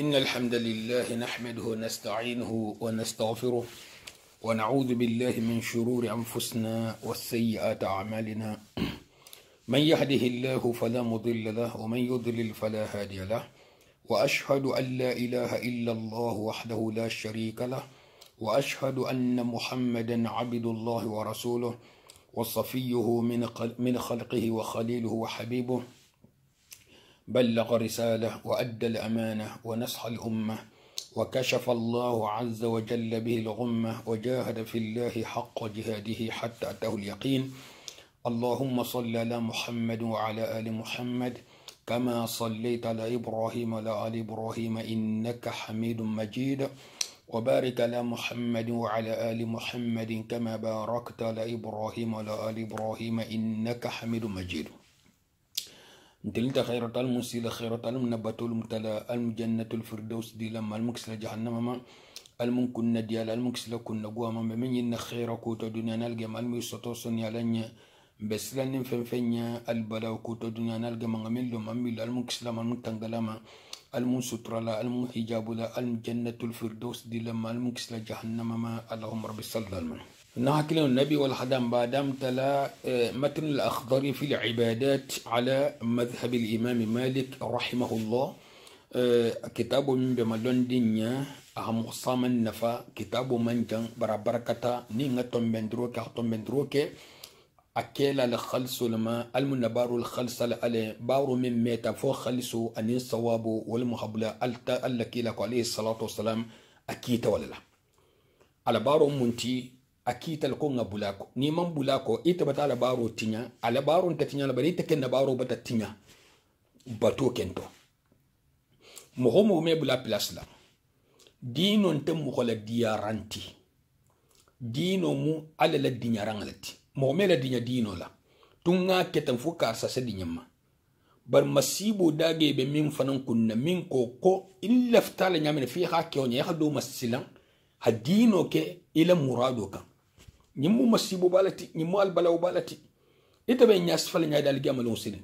إن الحمد لله نحمده ونستعينه ونستغفره ونعوذ بالله من شرور أنفسنا والسيئات أعمالنا. من يهده الله فلا مضل له ومن يضلل فلا هادي له، وأشهد أن لا إله إلا الله وحده لا شريك له، وأشهد أن محمدا عبد الله ورسوله وصفيه من خلقه وخليله وحبيبه، بلغ رسالة وأدى الأمانة ونصح الأمة وكشف الله عز وجل به الغمة وجاهد في الله حق جهاده حتى أتاه اليقين. اللهم صل على محمد وعلى آل محمد كما صليت على إبراهيم وعلى آل إبراهيم إنك حميد مجيد، وبارك على محمد وعلى آل محمد كما باركت على إبراهيم وعلى آل إبراهيم إنك حميد مجيد. انت خيرة المسيلة خيرة المنبت المتلا الجنة الفردوس دي لما المكسل جهنم ما الممكن ديال المكسل كنا قواما من ين خير كوتا دنيا نلقى مالمي ستوصن يالنيا بس لن فنفنيا البلاو كوتا دنيا نلقى من لهم أميل المكسل من تنقلما المسترلا المحجابلا الجنة الفردوس دي لما المكسل جهنم ما اللهم رب صلى الله عليه وسلم. نحكي النبي والحدام بعدم تلا متن الأخضر في العبادات على مذهب الإمام مالك رحمه الله. كتاب من بملون دنيا أهم صام النفا كتاب من جن بركة نينغ تومبندروك أكيل الخلص لما المنبار الخلص على بارو من ميتا فو خلصو أن الصواب والمحبلة التي عليه الصلاة والسلام أكيد ولا لا على بارو منتي akita ko nga bulako ni man bulako ita bata la baro tinya ala baro ntatinya la bari te ken na baro bata tinya bato kento mo homo me bula place la dino ntem mo xola diaranti dino mu ala la dinya rangalati mo me la dinya dino la tunga ketan fuka sa se dinya ma bar masibo dage be min fanan kunna min ko illa ftala nyamene fi hakke on ya hadu masilan hadino ke ila murado kan nyimu masibo balati nyimu albalaw balati ita be nyas fal nyaay dal gamalon sinin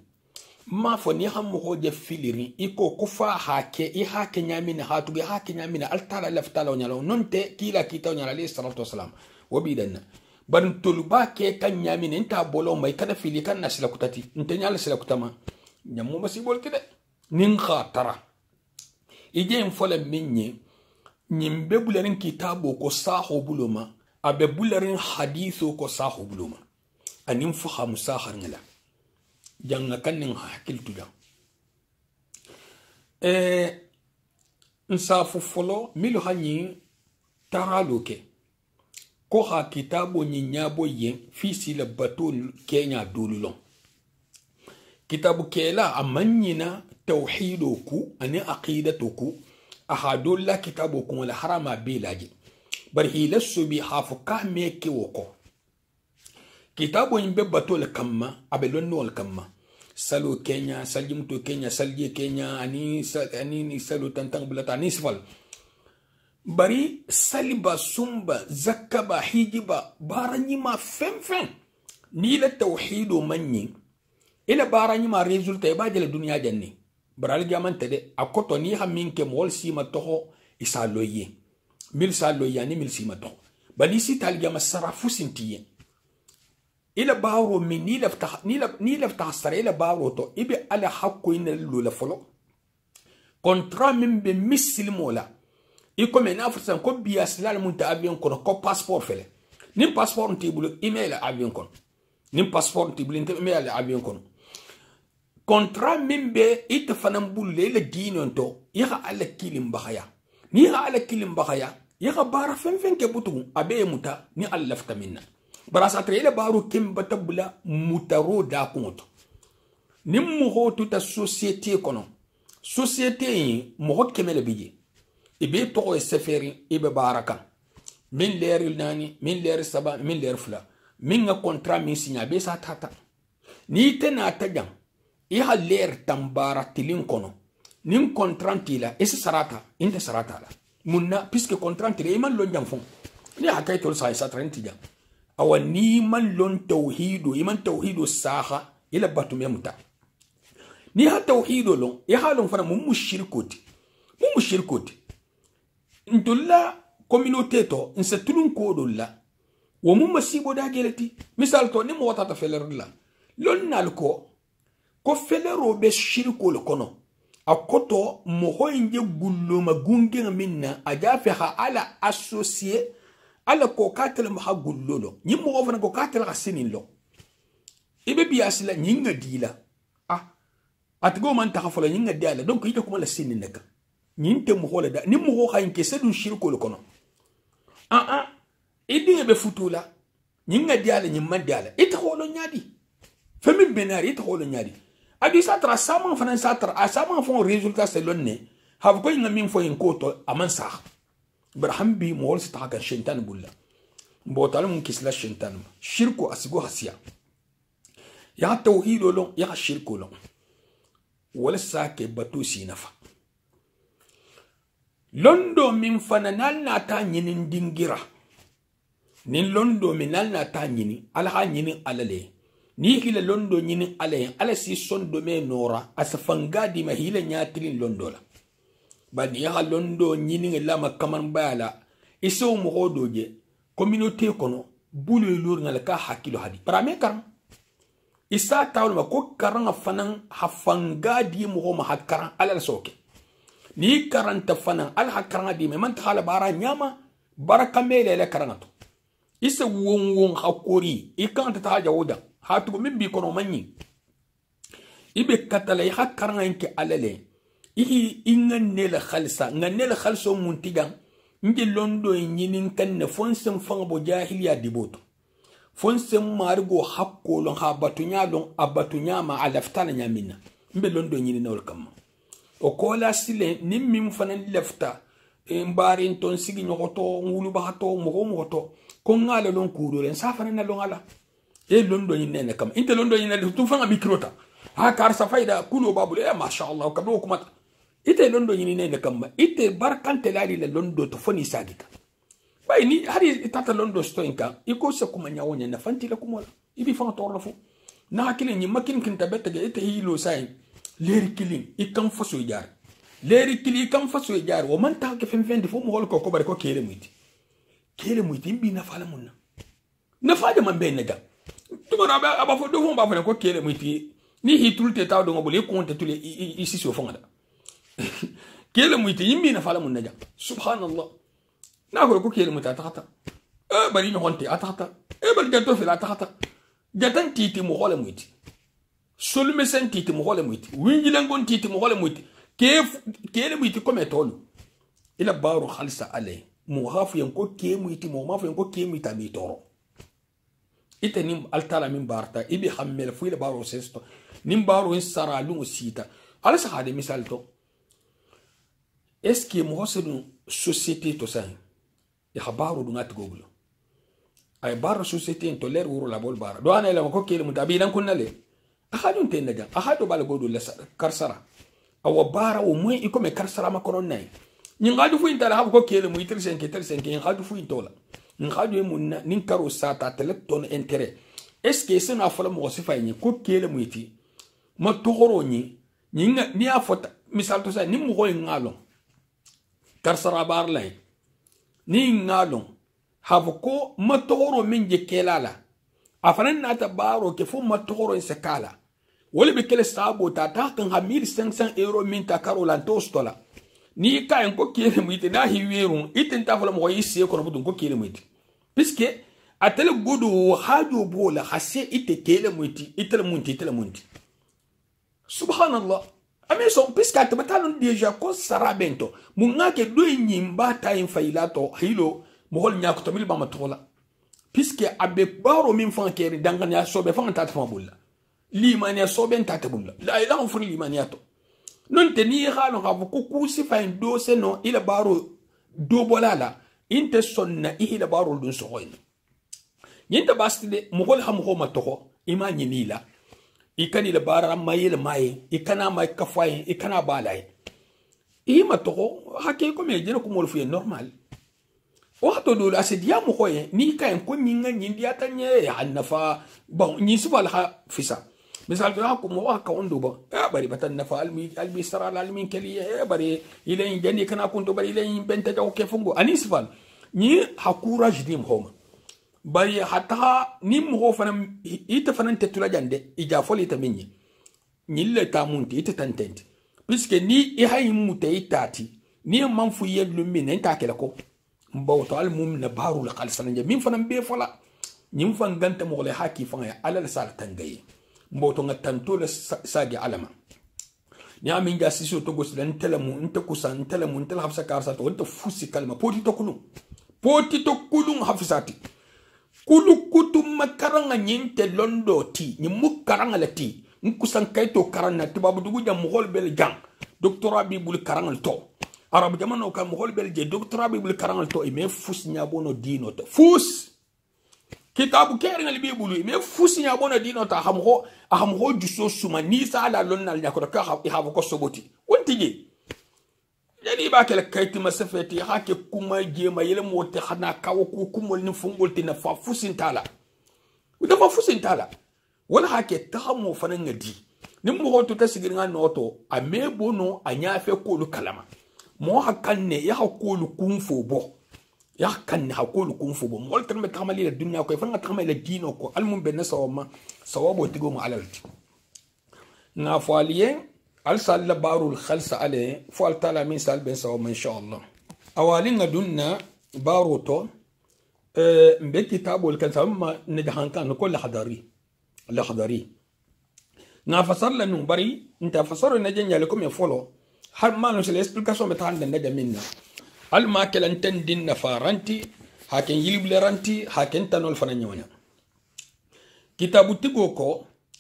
ma fo ni xam ko je filiri iko ku fa hake I hake nyamina hatu bi hake nyamina altala laftala nyalo nonte kila kita nyala alayhi salatu wasalam wabidanna ban tuluba ke kan nyamina inta bolo may kana fili kan nasila kutati nte nyala sila kutama nyamu masibo kide nin khatara ije mfola minni nyimbe bulerin kitabo ko saho buluma abe bulerin hadithu ko saho buluma anin fahamu sahar ngala janga kanin hakiltu da nsafu folo milu hanyi taraloke ko ha kitabo nyabo ye fisi la batul kenya dululon kitabu kela amanyina tauhidoku ani aqidatuku ahadul la kitabu kun la harama bilaji bar hilasu bi hafu kahme ke woko kitabu yimbe batol kamma abelon nol kamma salu kenya saljimto kenya salje kenya ani salu tantang bulata nisfal bari saliba sumba zakaba hijiba baranyi ma fem ni la tawhidu manyi ila baranyi ma resulta ba jela dunya janni baral jamante de akoto ni haminke mol sima toho isa loye mil sa loye ni mil sima toho balisi tal jama sarafu sintiye ila bawro min ni lafta sara ila bawro to ibe ala hakko ina lula folo kontra min be misil mola iko men afrisan ko biya silal munta avion kono ko passeport fele ni passeport tibulu email avion kono ni passeport tibulu email avion kono kontra mimbe ita fanan bulle la dinon to yaha ala kilim bahaya ni ha ala kilim bahaya yaha bara fen ke butu abe muta ni allafta minna barasa trele baru kim batabula mutaro da kunto nim mo hotu ta société kono société mo hokkemele bije ibe to e seferi ibe baraka min leer nani min leer saba min leer fula min nga contrat min signa be sa tata ni tena tajam iha leer tambara tilin kono nin kontranti la ese sarata inte sarata la munna puisque kontranti le iman lon jamfon ni hakay tol sa trenti jam awa ni man lon tawhidu iman tawhidu saha ila batum yamuta ni ha tawhidu lon ya halon fana mu mushrikoti mu mu shirkoti ntulla communauté to nse tulun ko dolla wo mu masibo da geleti misal to ni mo wata ta feler la lon nal ko felero be shirko le kono akoto mo hoynje gullo ma gunge minna ajafe ha ala associé ala ko katel ma ha gullolo ni mo ofana ko katel ga sinin lo ibe biasila nyinga dila atgo man ta khafala nyinga dala donc ite ko la sinin naka nyinte mo hola da ni mo ho haynke sedu shirko le kono idi be futula nyinga dala nyimma dala ite holo nyadi fami benari ite holo nyadi adi satra sama fana satra asama fon résultat c'est lonne have ko ngam min fo en koto aman sa ibrahim bi mo wol sta ka shentan bulla mbotal mun kisla shentan shirku asigo hasiya ya tauhid lo ya shirku lo wala sake batu sinafa londo min fana nalna ta nyinin dingira nin londo min nalna ta nyini alha nyinin alale ni hila londo nyini ala si sondo me nora asafanga di ma hila nyatilin londo la ba ni ha londo nyini lama kaman bala iso mo hodoje communauté kono bulu lur ngal ka hakilo hadi parame karam isa tawul ma ko karanga fanan hafanga di mo ma hakara ala soke ni karanta fanan al hakara di me man ta hala bara nyama baraka mele la karangato isa won hakori ikanta ta jawda hatu min bi kono manyi ibe katala ya karanga inke alale ihi ingane la khalsa ngane la khalso muntigan ngi londo nyinin kanne fonsem fangbo jahiliya diboto fonsem margo hakko lon ha batunya lon abatunya ma alaftana nyamina mbe londo nyinin nol kam o kola sile nimmi fanan lefta mbari ton sigi nyoto ngulu bahato moto ko ngala lon kudo len safana na lon ala e londo nyine kam inte londo nyine tu fanga mikrota ha kar sa faida kuno babule masha Allah kabro kuma ite londo nyine kam ite barkante lali le londo to foni sagika bay ni hari tata londo stoinka iko se kuma nyawonya na fanti la kumola ibi fanga torlafu na hakile nyi makin kin tabetta ge ite hilo sai leri kilin ikam faso jar leri kili ikam faso jar wo man ta ke fem fo mo hol ko bare ko kele muti mbi na fala munna na faade man be naga tumara aba fo do fo ba fo ko kele muti ni hitulte taw do ngobule konte tule isi so fo ngada kele muti yimbi na fala munna ja subhanallah na ko kele muti atata bari mi honte atata bari gato fila atata jatan titi mo hole muti solume sen titi mo hole muti winjilangon titi mo hole muti kele muti comme tolu ila baru khalsa ale mo hafu yanko ke muti mo mafu yanko ke muta mi toro ite nim altala min barta ibi hammel fu ila baru sesto nim baru insara lungu sita ala sa hade misal to est-ce que mo hosenu société to san ya habaru dungat goglo ay baru société to ler wuro la bol bara do anela ko kele muta bi dan kunnale ahadun tenaga ahadu bal godo la karsara awa bara o moy ikome karsara makonon nay ni ngadu fu intala hab ko kele mu itel senke ngadu fu intola ngadu munna nin karo sata teleton intérêt est-ce que c'est na fola mo sifa ni ko kele mu iti ma togoro ni ni afota misal to sa ni mo hoy ngalo karsara bar lay ni ngalo hab ko ma togoro min je kelala afanan na ta baro ke fu ma togoro se kala wole be kele sabo ta kan ha 1500 euro min ta karo lan tostola ni ka en ko kele mu ite na hiweru ite ta fola mo yisi ko no ko kele mu ite puisque atele godo hajo bola hase ite kele mu ite itele mu ite subhanallah ame so puisque atabatalon déjà ko sarabento mu ngake do nyimba ta en failato hilo mo hol nyako to mil ba matola puisque abe baro min fan kere danganya sobe fan ta fa bulla limania sobe ta bulla la ilaha fur limaniato non te ni xalo xa ko kusi fa do seno ila baro do bolala inte sonna ila baro dun sohoyna nyinta bastide mo gol xam ko matoko ima nyinila ikani la bara mayel maye ikana may kafay ikana balay ima toko hake ko me jeno ko mo fu normal wato dole asidia mo koye ni kayen ko nyinga nyindia tanye hannafa bon ni subal ha fisa misal do ko mo waka ondo ba bari batan nafa almi sara almi kali bari ile jani kana kunto bari ile benta jaw ke fungo anisfal ni hakura dim homa bari hata nim ho fanam ita fanan tetula jande ija foli ta minni nyille ta munti ita tantente puisque ni e hay mutai itati ni man fu yellu min enta kala ko mbaw to al mum na baru la khalsan min fanam be fola nyim fan ganta mo le haki fan ya alal sal tangaye mboto nga tanto le sagi alama ni amin ga siso to gos dan telamu nta kusan telamu nta hafsa karsa to nta fusi kalma poti to kulun hafsati kulu kutum makaranga nyinte londo ti ni mukaranga lati nkusan kaito karana tibabu dugu jam mogol bel jang doctorat bi bul karangal to arab jamano kan mogol bel je doctorat bi bul karangal to e me fus nya bono dino to fus kitabu kere ngal bi bulu me fus nya bono dino to hamho juso suma ni sala lonnal nya ko ka ha ko soboti wonti je yani ba kala kayti masafeti hake kuma je ma yele mote xana kawo ku kumol ni fungol tina fa fusin tala uda fa fusin tala wala hake tamo fanan ngadi nim mo hoto ta sigir nga noto a mebono a nyafe ko lu kalama mo hakanne ya hakolu kunfo bo ya kanne hakolu kunfo bo mo tan me tamali la dunya ko fa nga tamali la dino ko almum ben sawabo tigo mo alalti nga faliyen al sal barul khalsa ale fal tala min sal ben saw man sha Allah awalin dunna baruto mbe kitabul kan sama nidhan kan ko la hadari na fasar la nu bari nta fasar na jenya lekum ya folo har ma no sele explication metan da nada minna al ma kelan tandin na faranti haken yilbleranti haken tanol fana nyonya kitabu tigoko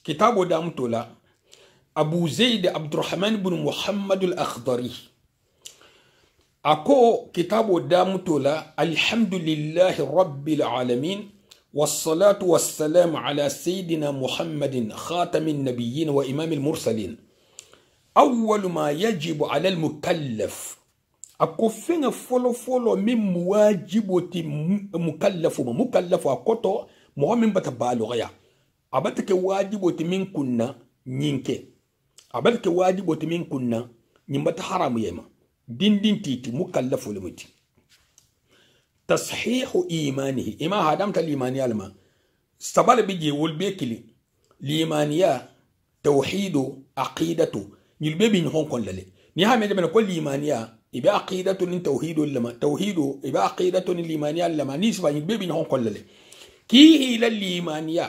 kitabu da mutula أبو زيد عبد الرحمن بن محمد الأخضري أكو كتاب دامتولا الحمد لله رب العالمين والصلاة والسلام على سيدنا محمد خاتم النبيين وإمام المرسلين أول ما يجب على المكلف أكو فين فولو من مواجبة مكلف أكوتو مؤمن بتبالو غيا أبتك واجبة من كنا نينكي abalke wajibo timin kunna nyimbata haramu yema dindin titi mukallafu lumuti tashihu imanihi ima hadam ta limaniya alma sabal bije wol bekili limaniya tauhidu aqidatu nyilbe bin honkon lale ni ha mede ben ko limaniya iba aqidatu ni tauhidu lama tauhidu iba aqidatu ni limaniya lama ni siba nyilbe bin honkon lale ki ila limaniya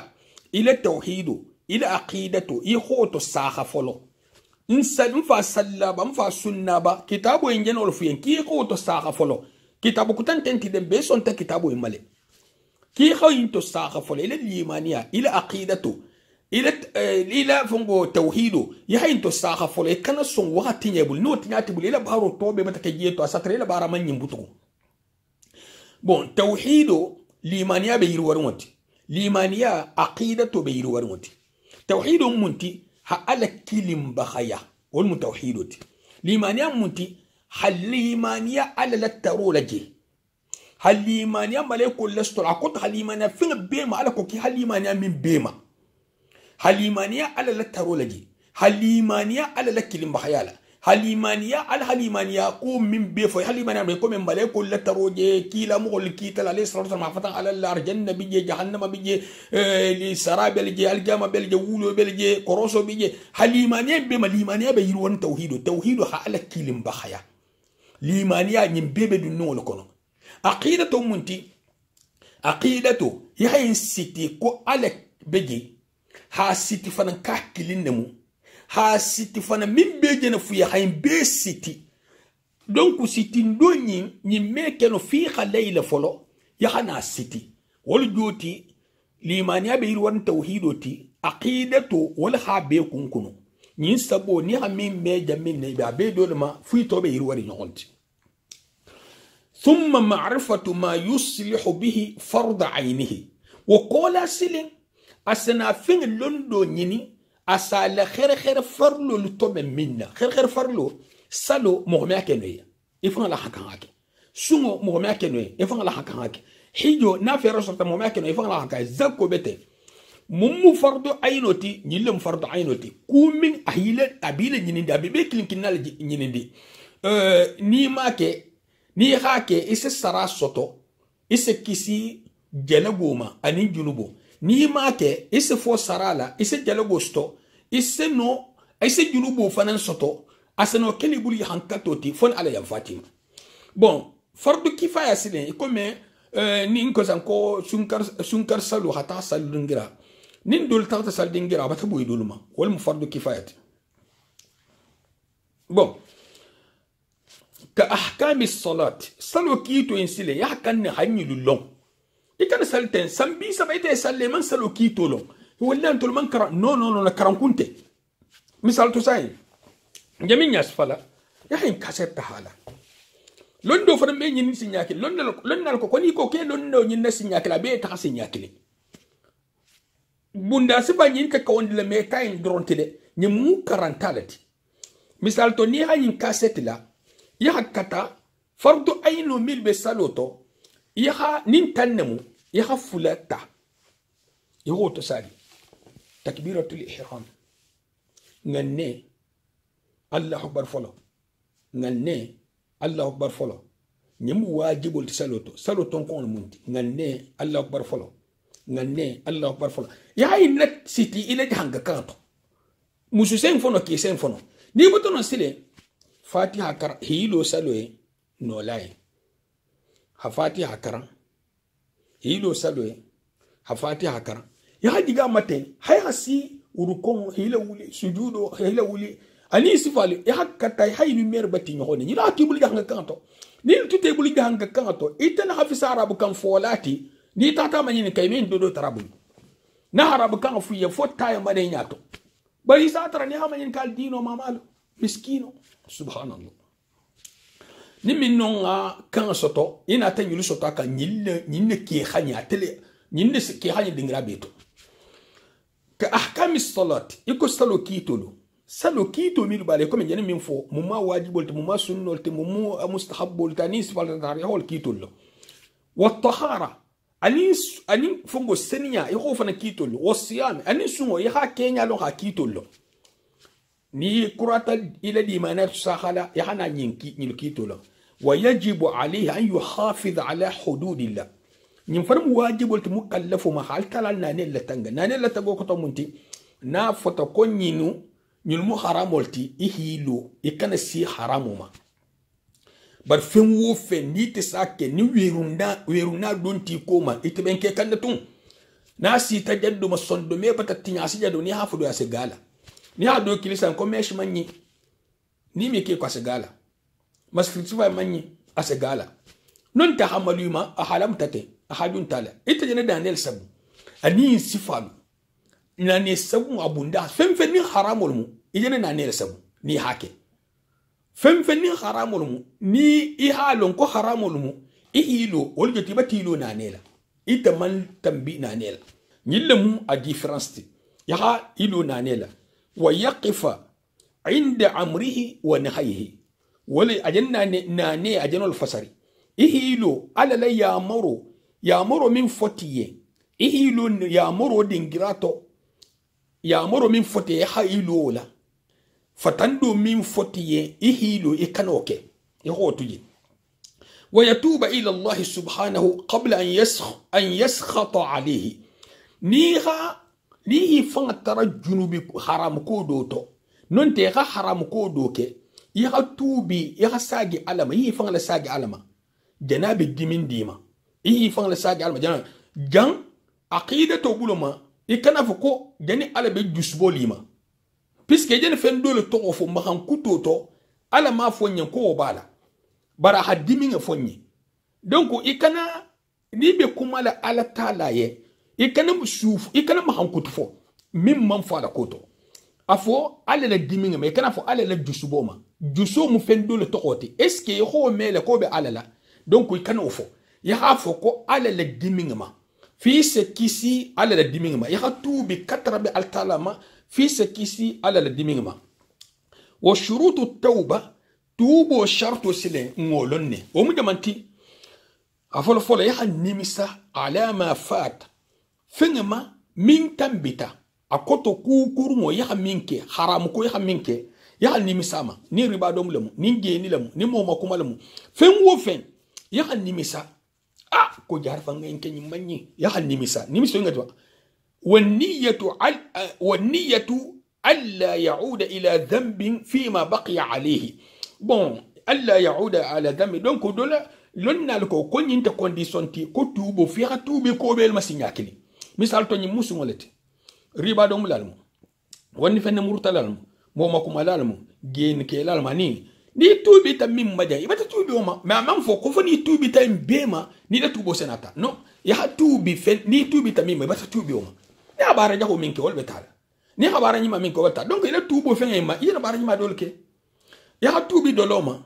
ila tauhidu ila aqidatu ihoto saha folo mfa sallaba mfa sunna ba kitabu yenjen olfuyen ki ko to saga folo kitabu kutan tenti dem be son ta kitabu imale ki khawin to saga folo ila limaniya ila aqidatu ila fungo tauhidu ya hayin to saga folo kana son wakati nyebul no tinyati bul ila baro tobe mata keje to asatre ila bara man nyimbutu bon tauhidu limaniya be yiru warwati limaniya aqidatu be yiru warwati tauhidu munti ha ala kilim bahaya wal mutawhidoti limaniya munti halimaniya ala lataro laje halimaniya malaikul lastur akot halimaniya fin bema ala ko ki halimaniya min bema halimaniya ala lataro laje halimaniya ala lakilim bahaya halimaniya al halimaniya ko min be fo halimaniya be ko min malaikul lataro je kila mugol kita la lisra ma fatan ala lar janna bije jahannama bije li sarabel je aljama bel je wulo bel je koroso bije halimaniya be malimaniya be yirwon tauhidu ha ala kilim bahaya limaniya nyim bebe dun no kono aqidatu munti aqidatu yahin siti ko ala beje ha siti fanan ka kilin nemu ha siti fana min beje na fuya hain be siti donc siti ndonyi ni meke no fi khalayla folo ya hana siti wal joti limaniya be yirwan tauhidoti aqidatu wal ha be kunkunu ni sabo ni ha min meja min ne be do ma fu to be yirwari nyonti thumma ma'rifatu ma yuslihu bihi fard aynihi wa qala silin asna fin londo nyini asala khere farlo lutobe minna khere farlo salo mohme akenoya ifan la hakanake sungo mohme akenoya ifan la hakanake hijo na fero sorta mohme akenoya ifan la hakanake zakko bete mummu fardu aynoti nyilum fardu aynoti kumin ahile abile nyinindi abibe klinkinal nyinindi ni make ni hake ise sara soto ise kisi jalagoma ani junubo ni make ise fo sarala ise jalago sto ise no ise junubo fanan soto asano keli buli hankatoti fon ala ya fatima bon fardu kifaya sile comme ni nko sanko sunkar salu hata salungira nin dol tata salungira bata boy doluma wal mu fardu kifayat bon ka ahkami salat salu kito insile ya kan hanyi lulong ikan salten sambi sabaite salle man salu kito long wala antul man kara no karam kunte misal to sai jamin yasfala ya hin kasetta hala londo fana be nyin sinyaki lonnal ko koni ko ke londo nyin na sinyaki la be ta sinyaki bunda siba nyin ka kawndi le me kay drontele nyi mu karantalati misal to ni hayin cassette la ya kata fardu ayno mil be saloto ya nin tannemu ya fulata ya hoto sali takbiratul ihram nganne Allahu akbar folo nganne Allahu akbar folo nyemu wajibul saloto ko munti nganne Allahu akbar folo nganne Allahu akbar folo ya inat siti ile hanga kanto musu sen fono ki sen fono ni botono sile fatiha kar hilo saloe no lai ha fatiha kar hilo saloe ha fatiha kar ya diga mate hay hasi urukon hila wuli sujudo hila wuli ani sifali ya hakata hay lumière bati nyone ni la tibul hanga kanto ni tuté bul hanga kanto itana hafisa arabu kan folati ni tata manyini kaymen dodo tarabu na arabu kan fu ye fota ya mane nyato bari satara ni hamanyin kal dino mamalo miskino subhanallah ni minonga kan soto ina tan yulu soto ka nyille ki khanya tele nyille ki khanya dingra beto ka ahkam as-salat iko salo kito mi bale comme jeni min fo mumma wajibol te mumma sunnol te mumma mustahabbol tanis fal tari hol kitolo wa tahara ani fongo senya iko fana kitolo wa siyam ani sungo ya kenya lo ha kitolo ni kurata ila di manat sakhala ya hana nyinki kitolo wa yajibu alayhi an yuhafiz ala hududillah nyim faram wajibol te mukallafu ma hal talal nanel la tango ko to munti na foto ko nyinu ñun mu haramolti ihilo ikana si haramuma bar fen wo fen ni te sake ni weruna donti koma ite benke kanda tun na si tajaddu ma sondo me bata tinya si jado ni hafudo ya segala ni hado kilisa ko mesh manyi ni me ke ko segala masfitifa manyi asegala non ta hamaluma ahalam tate ahadun tala ite jene Daniel sabu ani sifalu na ne sabu abunda femfe ni haramul mu ijene na ne sabu ni hake femfe ni haramul mu ni ihalon ko haramul mu ihilo wolje tibatilo na nela ita man tambi na nela nyille mu a difference ya ha ilo na nela wa yaqifa inda amrihi wa nahyihi wala ajanna na ne ajanul fasari ihilo ala la yamuru min fotiye ihilo yamuru dingirato ya moro min fote ya hailo la fatando min fotiye ihilo ikanoke ihotuje wa yatuba ila Allah subhanahu qabla an yaskhata alayhi nihi fantara junubi haram ko doto non te ga haram ko doke ya tubi ya sagi alama yi fanga sagi alama janabi dimin dima yi fanga sagi alama jan aqidatu buluma ikana foko jani ala be jusbolima puisque jani fen dole to fo mahan kutoto ala ma fonyen ko bala bara hadimi nga fonye donc ikana ni be kumala ala talaye ikana musuf ikana mahan kutufo mim man fala koto afo ala la dimi nga me kana fo ala la jusboma juso mu fen dole to koti est ce que ho mele ko be ala la donc ikana ofo ya hafo ko ala la dimi nga ma fi se kisi ala la dimingma ya tubi katrabe altalama fi se kisi ala la dimingma wa shurutu tauba tubo shartu sile ngolonne o mu jamanti afolo folo ya nimisa ala ma fat fengma min tambita akoto ku kurmo ya minke haram ko ya minke ya ni misama ni riba dom lamu ni geni lamu ni moma kuma lamu fen wo fen ya ni misa ko jar fa ngen ken manni ya ni misa ngati والنية ألا يعود إلى ذنب فيما بقي عليه bon ألا يعود على ذنب donc dola lonna ko konyin ta condition ti ko tubo fi ha tubi ko bel masinyakili misal to nyi musu ngolete riba do mulalmu wonni fenne murtalalmu mo makuma lalmu gen ke lalma ni tubi ta mim maja ibata tubi oma ma man fo ko foni tubi ta mbema ni da tubo senata no ya tubi fen ni tubi ta mim ibata tubi oma ni habara jako minke wol betala ni habara nyima minke wata donc ila tubo fen ma ina habara nyima dolke ya tubi doloma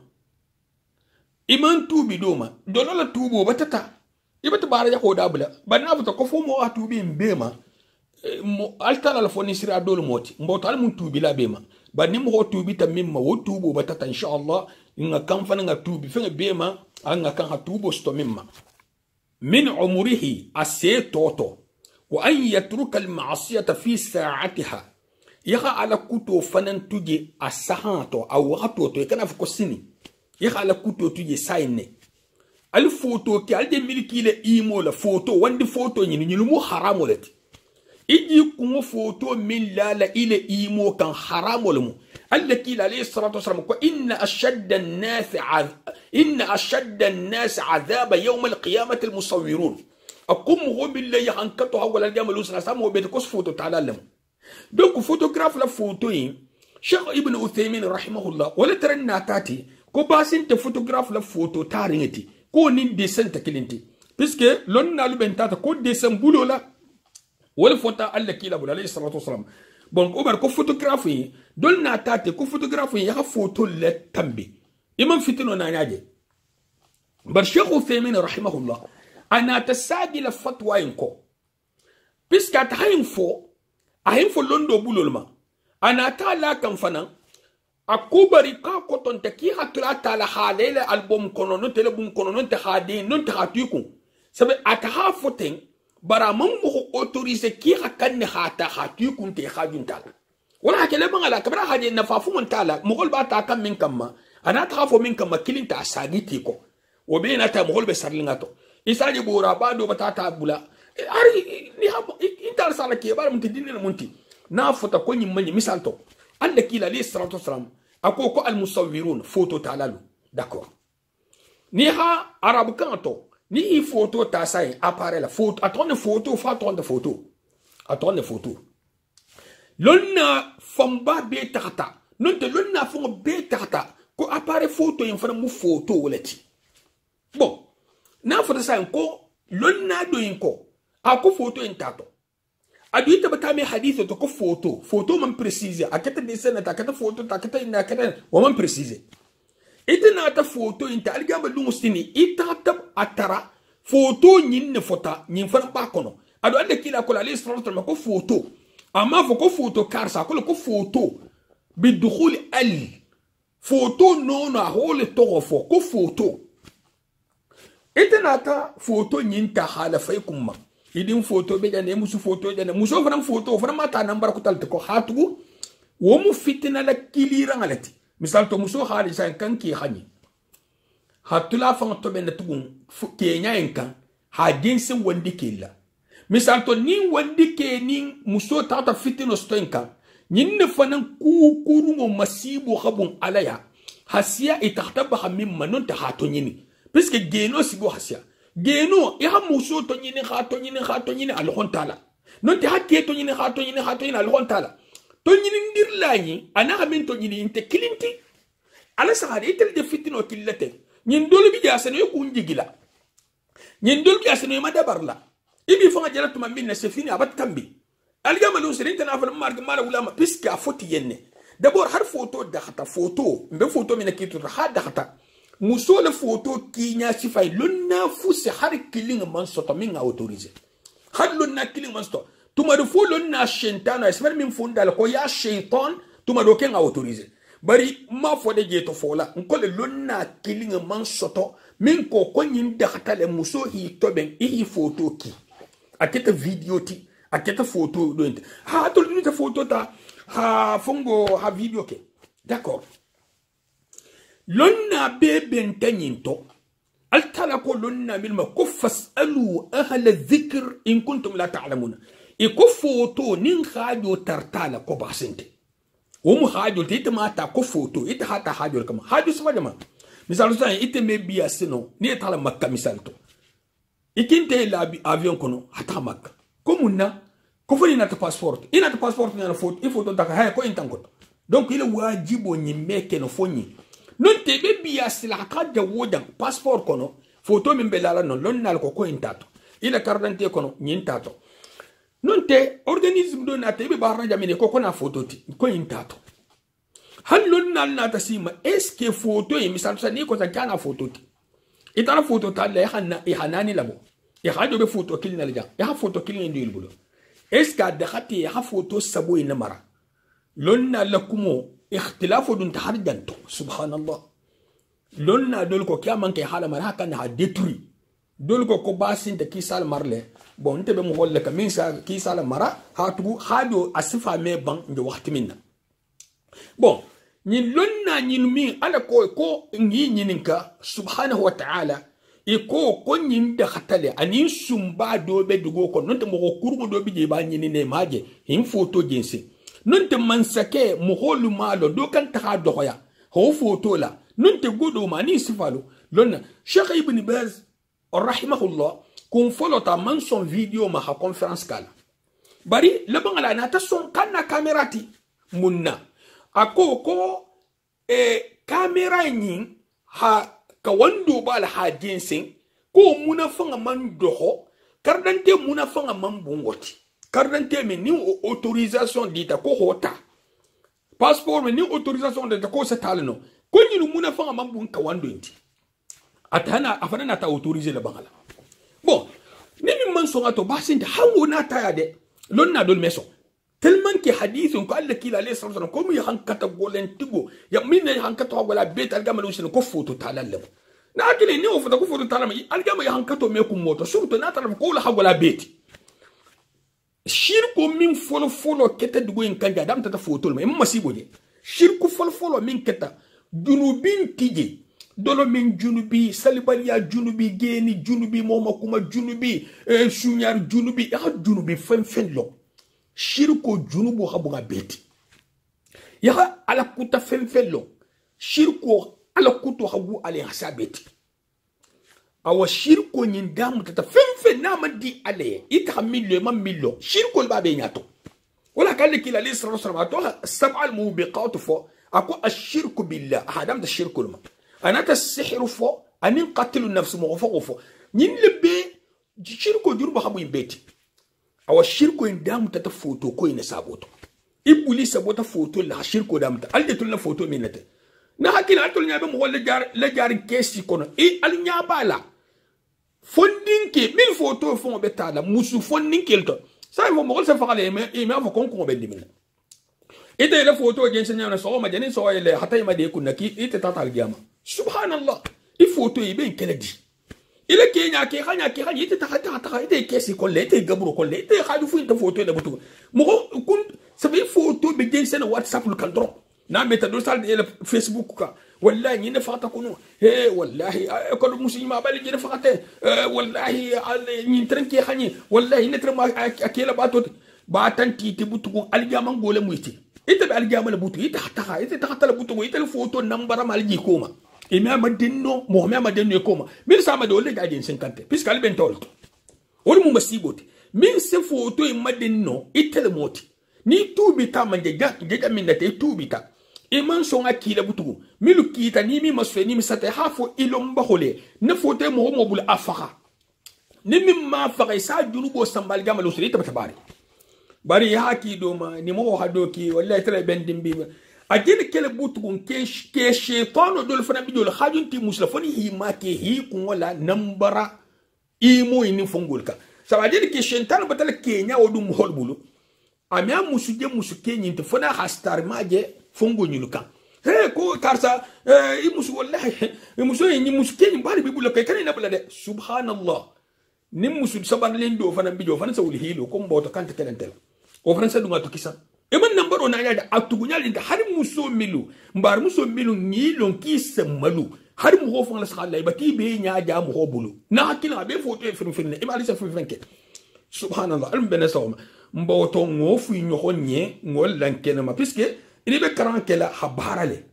iman tubi doma dolola tubo batata ibata bara jako dabula banna futa ko fo mo tubi mbema mo altala la foni sira dol moti mboto al mun tubi la bema banni mo tubi ta mimma wo tubo batata inshallah nga kan fana nga tubi fen bema nga kan ha tubo sto mimma min umrihi ase toto وأن يترك المعصية في ساعتها يخا على كتو فنن تجي السهاتو أو وقتو تو يكنا في كسيني يخا على كتو تجي سايني الفوتو كي على ملكي لإيمو لفوتو وند فوتو ينمو حرام ولتي إجي كمو فوتو من لا إلى إيمو كان حرام ولمو التي عليه الصلاة والسلام إن أشد الناس عذاب يوم القيامة المصورون أقوم هو بالله يحنكتو هو ولا جامل وسنا سامو بيتكوس فوتو تعالى لهم دونك فوتوغراف لا فوتوين شيخ ابن عثيمين رحمه الله ولا ترى تاتي كو باسين فوتوغراف لا فوتو تارينتي كو نين ديسن تكلينتي بيسكي لون نالو بنتاتا كو ديسن بولو لا ولا فوتا الله كيلا بولا عليه الصلاه والسلام بون اوبر كو فوتوغرافي دول ناتاتي كو فوتوغرافي يا فوتو لا تامبي امام فتنو نانياجي بر شيخ عثيمين رحمه الله أنا تساجل فتوى إنكو بسكات هينفو لندو بولولما أنا تالا كم فنا أكوبري كاكوتون تكي هتلا تالا حاليلا ألبوم كونون تلبوم كونون تخادين نون تخاتيكم سبب أتهافتين برا ممو أوتوريزي كي هكذا نخاتا خاتيكم تخاجون تالا ولا هكذا بغالا كبرا هذه نفافو من تالا مغول باتا كم من كما أنا تخافو من كما كلين تاساجيتيكو وبين تا مغول بسرليناتو isaji bora bado batata bula ari ni habo intar sala ke bar munti dinna munti na futa ko nyi manyi misal to alla kila li salatu wassalam akoko al musawwirun photo talalu d'accord ni ha arabu kanto ni photo ta sai apparaît la photo attendre photo lonna famba be takata non te lonna fo be takata ko apparaît photo yin fa mu photo wolati bon na fota sa ko lonna do inko ako photo intato adu ita bata me hadith to ko photo man préciser akata desena ta akata photo ta akata ina akata wa man préciser ita na ta photo inta algamba lu mustini ita tab atara photo nyinne fota nyin fa ba kono adu ande kila ko ali sallallahu ko photo amma fo ko photo karsa ko photo bidukhul al photo non a hole to fo ko photo Etenata photo nyinta hala faykum ma idin photo be jane musu photo jane muso fram photo fram mata nambar ko talte ko hatu wo mu fitina la kilira ngalati misal to muso hali san kanki hani hatula fa to ben tugun kenya enkan ha dinsin wandi killa misal to ni wandi ke ni muso tata fitino stoinka nyinne fanan ku kurungo masibu khabun alaya hasiya itahtabaha mimma non ta hatu nyini puisque geno sibo hasia geno ya muso to nyini khato nyini alhon tala non te hakke to nyini khato nyini alhon tala to nyini ndirlañi ana hamin to nyini inte kilinti ala sahari itel de fitino killate nyin dolu bi jasano yo kunjigila nyin dolu bi jasano ma dabarla ibi fa jalatu man minna sefini abat tambi algama lu sirin tana fa marga mala ulama puisque a foti yenne d'abord har photo da khata photo mbe photo mina kitu ha da khata muso le photo kinya sifay lonna fusi har killing man soto min autorisé har lonna killing man soto tuma do fo lonna shentana esmer min funda ko ya shaytan tuma do ken autorisé bari ma fo de jeto fola ko le lonna killing man soto min ko nyin dakata le muso hi toben hi photo ki akete video ti aketa photo do inte ha to ta photo ta ha fongo ha video ke d'accord lonna beben tanyinto altala ko lonna milma ko fasalu ahla dhikr in kuntum la ta'lamun e ko photo nin khajo tartala ko basinte o mu khajo te mata ko photo ita hata hajo kama hajo sama jama misal sa ite me biya sino ni tala makka misal to ikinte la avion kono hata makka ko munna ko foni na passeport ina ta passeport na photo il photo ta ha ko intango donc il wajibo ni meke no foni non te be biya sila ka de wodan passeport kono photo min belala non lonnal ko intato ila carte d'identité kono nyintato non te organisme do na te be barra jamine ko na photo ti ko intato hallon nal na ta sima est-ce que photo e misal sa ni ko ta kana photo ti itara photo ta le hanna e hanani labo e hajo be photo kilina le ja e ha photo kilina ndil bulo est-ce que da khati e ha photo sabo ina mara lonna lakumo ikhtilafu dun taharjanto subhanallah lonna dol ko kyaman ke hala mara kan ha détruit dol ko basin de kisal marle bon tebe mo holle ka min sa kisal mara ha tugu hajo asifa me ban de waxti minna bon ni lonna ni mi ala ko ngi nyininka subhanahu wa ta'ala e ko nyin da khatale ani sumba do be dugo ko non te mo ko kurgo do bi je ba nyini ne maje him photo jense non te mansake mo holu malo do kan ta do hoya ho photo la non te godo ma ni sifalo lonna Sheikh Ibn Baz rahimahullah kun folota man son video ma ha conference kala bari le bangala na ta son kana kamerati munna akoko kamera nyin ha ka wando bal ha jinsin ko muna fanga man doho kardante muna fanga man bungoti kardante me ni autorisation dita ko hota passeport me ni autorisation dita ko setalno ko ni muna fanga man bun ka wando ndi atana afana na ta autoriser la bangala bon ni mi man so ngato basinte hango na ta yade lonna dol meso tellement que hadith ko Allah kila alayhi sallam ko mi hankata golen tigo ya min hankata wala bet algama usin ko foto talal na akile ni o foto ko foto talal algama ya hankato me ko moto surtout na taram ko la wala bet shirko min folo keta dugo en kanja dam tata foto me masibo je shirku folo min keta junubin tije dolo min junubi salibaliya junubi geni junubi moma kuma junubi sunyar junubi ya junubi fen lo shirko junubu habuga beti ya ala kuta fenfelo shirko ala kuto habu ale hasabeti awa shirko nyindamu tata fenfe na madi ale ita millo man millo shirko babe nyato wala kale kila li sallallahu alaihi wasallam sab'a al-mubiqat fo ako ashirku billah hadam da shirku ma anata as-sihr fo anin qatilu an-nafs mughfaqu fo nyin lebe shirko jurbu habu beti awa shirko indamu tata foto ko ina saboto ibuli sabota foto la shirko damta aldetul na foto minate na hakina atul nyabe mo wala jar kesi kono e al nyabala fondinke mil foto fon betala musu fondinke to sai mo mo se fakale e ma fo kon be dimina ite la foto gen senya na so ma jeni so ile hatay ma de kunaki ite tata al jama subhanallah i foto e ben keledi ile kenya ke khanya ite ta ite kesi ko le ite gabro ko le ite khadu fu ite photo le butu mo kun sabi photo be den sena whatsapp lu kaldro na meta do sal de facebook ka wallahi ni fata kuno he wallahi ko muslima bali je fakate wallahi ni tranke khani wallahi ne trama akela bato ba tanti te butu ko aljama ngole muiti ite be aljama le butu ite ta la butu ite le photo nambara malji koma e mi amadinno mo mi amadinno koma min sama do le gadin 50 puisque al bentol wol mu masiboti min se photo e madinno itel moti ni tubita manje jaja min nate tubita e man so ngakila butugo milu kita ni mi masfe ni mi sate hafo ilomba hole ne photo mo mo bul afaka ni mi ma faga sa junubo sambal gamal usri tabari bari haki do ma ni mo hadoki wallahi tare bendim bi ajin kele butugun ke shaytano dol fana bi dol khajunti muslafani hi ma ke hi kun wala nambara imo ini fongolka sabajin ke shaytan batal kenya wodum holbulu amya musuje musuke nyinte fana hastar maje fongo nyuluka he ko karsa i musu wallahi i musu ni musuke ni bari bi bulaka kan na bulade subhanallah nim musul saban len do fana bijo fana sawli hilo ko mboto kante kelentel o fana sa dunga to kisa e man nambaro na yaada atugunya linda har muso milu mbar muso milu ngilon kisa malu har mu hofon la sakala ibati be nya ja mu hobulu na hakina be foto e firfirne e malisa firfenke subhanallah alum bena sawma mboto ngofu nyoko nye ngol lankena ma puisque il be karankela habarale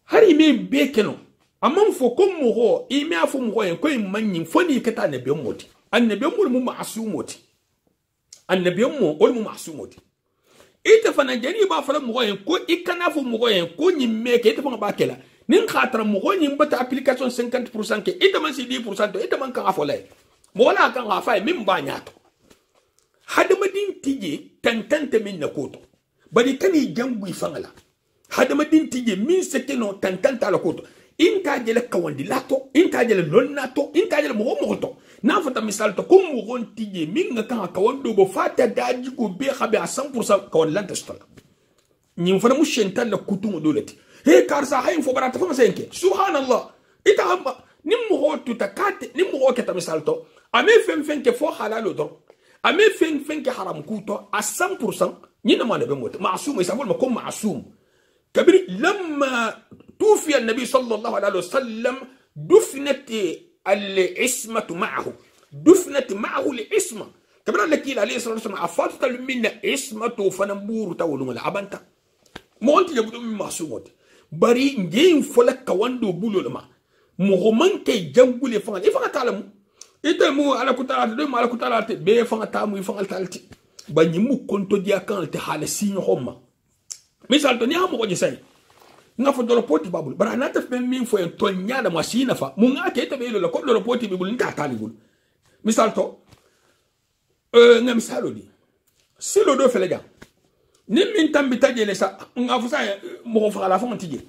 hari me be keno amman fo ko mo ime afo mo en ko manyin foni keta ne be moti annabi mo mu masumoti annabi mo ol mu masumoti ite fana jani ba fala mo en ko ikana fo mo en ko nyimme ke ite fana ba kela nin khatra mo nyim bata application 50% ke ite man si 10% ite man kan afo lay mo wala kan afa min ba nyato hadamadin tije tantante min na koto bari kani jangu ifangala hadamadin tije min sekeno tantanta la koto inta jele kawandi lato inta jele lonnato inta jele mo to na fata misal to kum mo gon tije min nga kan kawando bo fata daji ko be khabe a 100% kawan lanta stola nyim fana mushentan la kutumo dolati he karsa hayin fo barata fama senke subhanallah ita hamba nim mo to takate nim mo keta misal to ame fen ke fo halalo do ame fen ke haram kuto a 100% nyina ma le be mot maasum isa bol ma kom maasum kabir lamma توفي النبي صلى الله عليه وسلم دفنت العصمة معه دفنت معه العصمة كبر لك عليه الصلاة والسلام أفضت من عصمة فنبور تولون العبانتا ما أنت يبدو من معصومات بري نجين فلك كواندو بولو لما مغمان كي جنبو لفنال إفنال تعلمو إذا مو على كتالات دوما على كتالات بي فنال تامو يفنال تالتي بني مو كنتو ديا كانت حالة سين هما مثال تنيا مو قد يساي nga fo dolo poti babul bara na taf ben min fo en to nyaada machine fa mu nga ke tabe lo ko dolo poti bibul nta talibul misal to nga misalo di silo do fele jam ni min tambi tajele sa nga fo sa mo fa la fo ntije